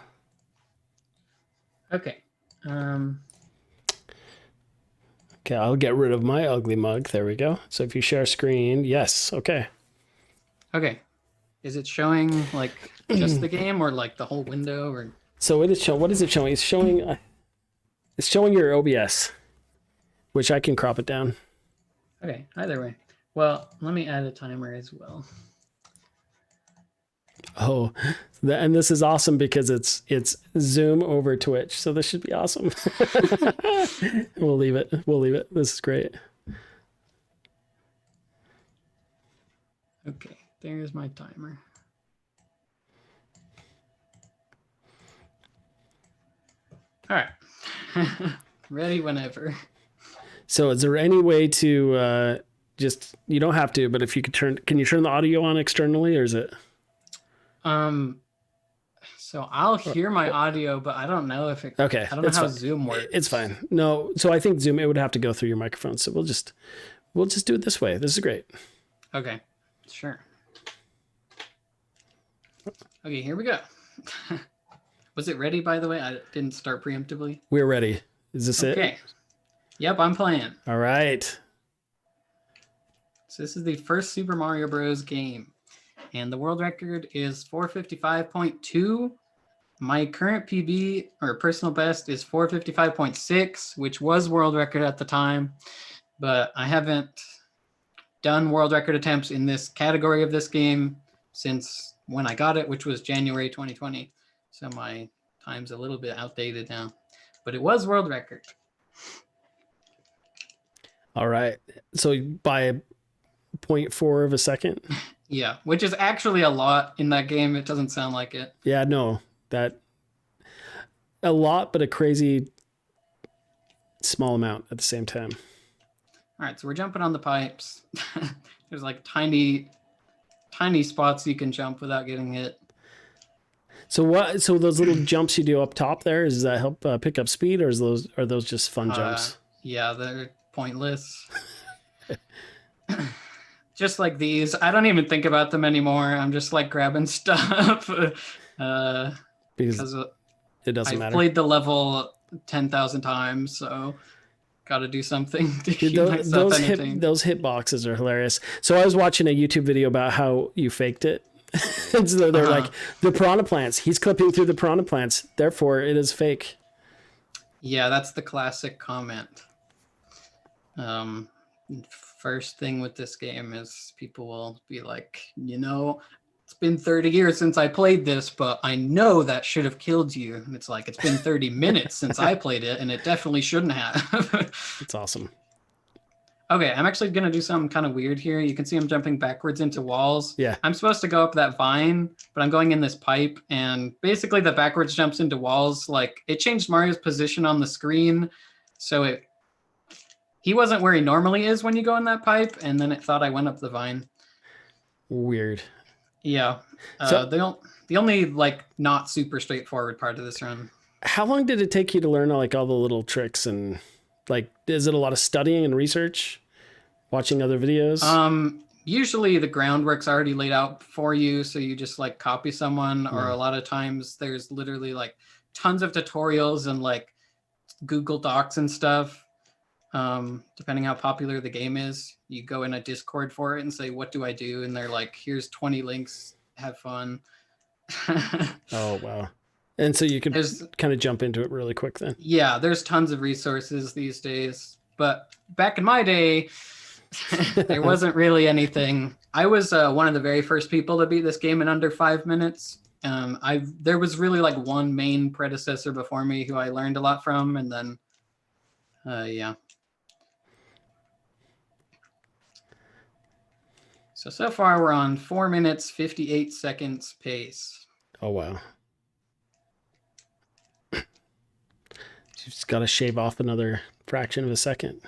Okay. Okay, I'll get rid of my ugly mug. There we go. So if you share screen, yes. Okay. Okay. Is it showing like just the game or like the whole window or? So it is show. What is it showing? It's showing your OBS, which I can crop it down. Okay. Either way. Well, let me add a timer as well. Oh, and this is awesome because it's Zoom over Twitch. So this should be awesome. We'll leave it. This is great. Okay, there's my timer. All right. Ready whenever. So is there any way to you don't have to, but if you could can you turn the audio on externally, or is it? So I'll hear my audio, but I don't know if it. Okay, I don't know how Zoom works. It's fine. No, so I think Zoom, it would have to go through your microphone. So we'll We'll just do it this way. This is great. Okay, sure. Okay, here we go. Was it ready, by the way? I didn't start preemptively. We're ready. Is this it? Okay. Yep, I'm playing. All right. So this is the first Super Mario Bros. Game. And the world record is 455.2. My current PB, or personal best, is 455.6, which was world record at the time. But I haven't done world record attempts in this category of this game since when I got it, which was January 2020. So my time's a little bit outdated now. But it was world record. All right. So by 0.4 of a second? Yeah, which is actually a lot in that game. It doesn't sound like it. Yeah, no. That a lot, but a crazy small amount at the same time. All right, so we're jumping on the pipes. There's like tiny spots you can jump without getting hit. So what? So those little jumps you do up top there, does that help pick up speed, or are those just fun jumps? Yeah, they're pointless. Just like these, I don't even think about them anymore. I'm just like grabbing stuff because it doesn't matter. I've played the level 10,000 times, so got to do something to keep myself entertained. Those hitboxes are hilarious. So I was watching a YouTube video about how you faked it. And so they're like, the piranha plants. He's clipping through the piranha plants. Therefore, it is fake. Yeah, that's the classic comment. First thing with this game is people will be like, it's been 30 years since I played this, but I know that should have killed you. And it's like, it's been 30 minutes since I played it, and it definitely shouldn't have. It's awesome. Okay, I'm actually going to do something kind of weird here. You can see I'm jumping backwards into walls. Yeah. I'm supposed to go up that vine, but I'm going in this pipe, and basically the backwards jumps into walls. Like, it changed Mario's position on the screen, so he wasn't where he normally is when you go in that pipe, and then it thought I went up the vine. Weird. Yeah. The only like not super straightforward part of this run. How long did it take you to learn like all the little tricks, and like, is it a lot of studying and research, watching other videos? Usually the groundwork's already laid out for you, so you just like copy someone, or a lot of times there's literally like tons of tutorials and like Google Docs and stuff. Depending how popular the game is, you go in a Discord for it and say, what do I do? And they're like, here's 20 links, have fun. Oh, wow. And so you could kind of jump into it really quick then. Yeah, there's tons of resources these days. But back in my day, there wasn't really anything. I was one of the very first people to beat this game in under 5 minutes. There was really like one main predecessor before me who I learned a lot from, and then yeah. So far we're on 4 minutes, 58 seconds pace. Oh, wow. You just got to shave off another fraction of a second.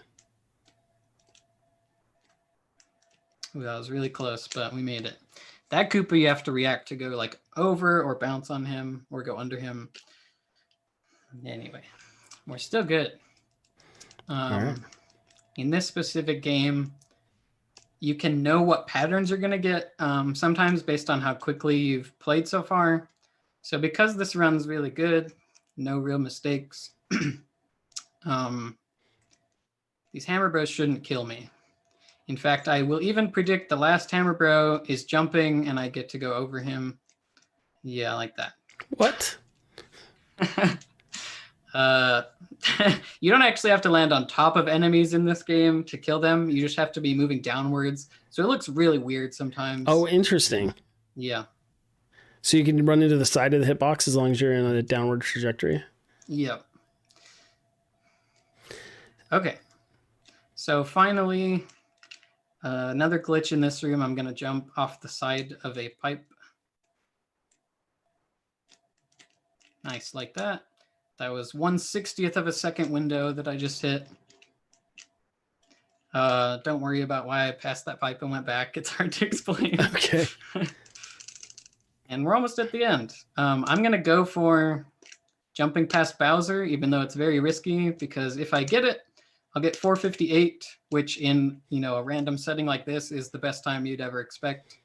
Ooh, that was really close, but we made it. That Koopa you have to react to go like over or bounce on him or go under him. Anyway, we're still good. Right. In this specific game, you can know what patterns you're going to get sometimes based on how quickly you've played so far. So because this run's really good, no real mistakes, these Hammer Bros shouldn't kill me. In fact, I will even predict the last Hammer Bro is jumping and I get to go over him. Yeah, like that. What? You don't actually have to land on top of enemies in this game to kill them. You just have to be moving downwards. So it looks really weird sometimes. Oh, interesting. Yeah. So you can run into the side of the hitbox as long as you're in a downward trajectory? Yep. Okay. So finally, another glitch in this room. I'm going to jump off the side of a pipe. Nice, like that. That was 1/60th of a second window that I just hit. Don't worry about why I passed that pipe and went back. It's hard to explain. Okay. And we're almost at the end. I'm going to go for jumping past Bowser, even though it's very risky, because if I get it, I'll get 458, which in, a random setting like this is the best time you'd ever expect.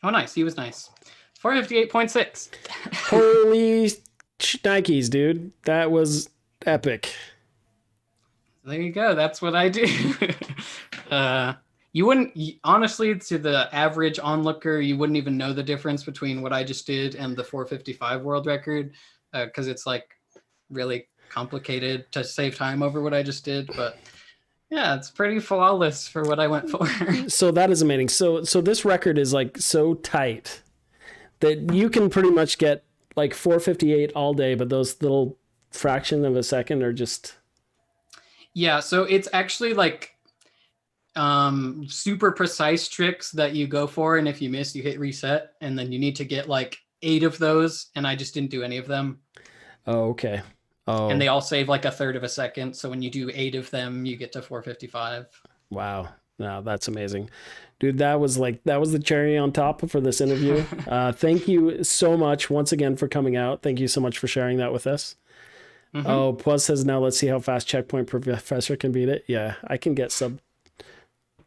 Oh, nice. He was nice. 458.6. Holy Nikes, dude. That was epic. There you go. That's what I do. You wouldn't, honestly, to the average onlooker, you wouldn't even know the difference between what I just did and the 455 world record, because it's like really complicated to save time over what I just did. But yeah, it's pretty flawless for what I went for. So that is amazing. So this record is like so tight that you can pretty much get like 458 all day, but those little fraction of a second are just... Yeah, so it's actually like super precise tricks that you go for, and if you miss, you hit reset, and then you need to get like 8 of those, and I just didn't do any of them. Oh, okay. Oh, and they all save like a third of a second, so when you do 8 of them, you get to 455. Wow. No, that's amazing, dude. That was the cherry on top for this interview. Thank you so much once again for coming out. Thank you so much for sharing that with us. Mm-hmm. Oh, Plus says, now let's see how fast Checkpoint Professor can beat it. Yeah, I can get sub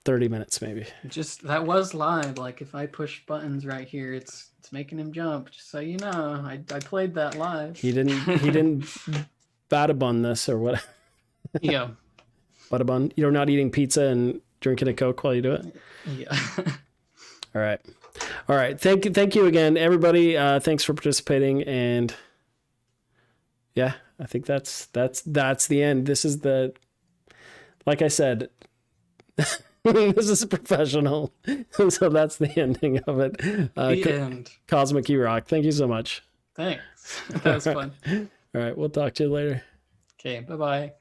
30 minutes maybe. Just that was live. Like if I push buttons right here, it's making him jump. Just so you know, I played that live. He didn't Badabun this or what? Yeah. Badabun. You're not eating pizza and drinking a Coke while you do it? Yeah. All right. Thank you again, everybody. Thanks for participating, and yeah, I think that's the end. This is like I said, this is professional, so that's the ending of it. The end. Cosmic, you rock. Thank you so much. Thanks. That was fun. All right, we'll talk to you later. Okay, bye-bye.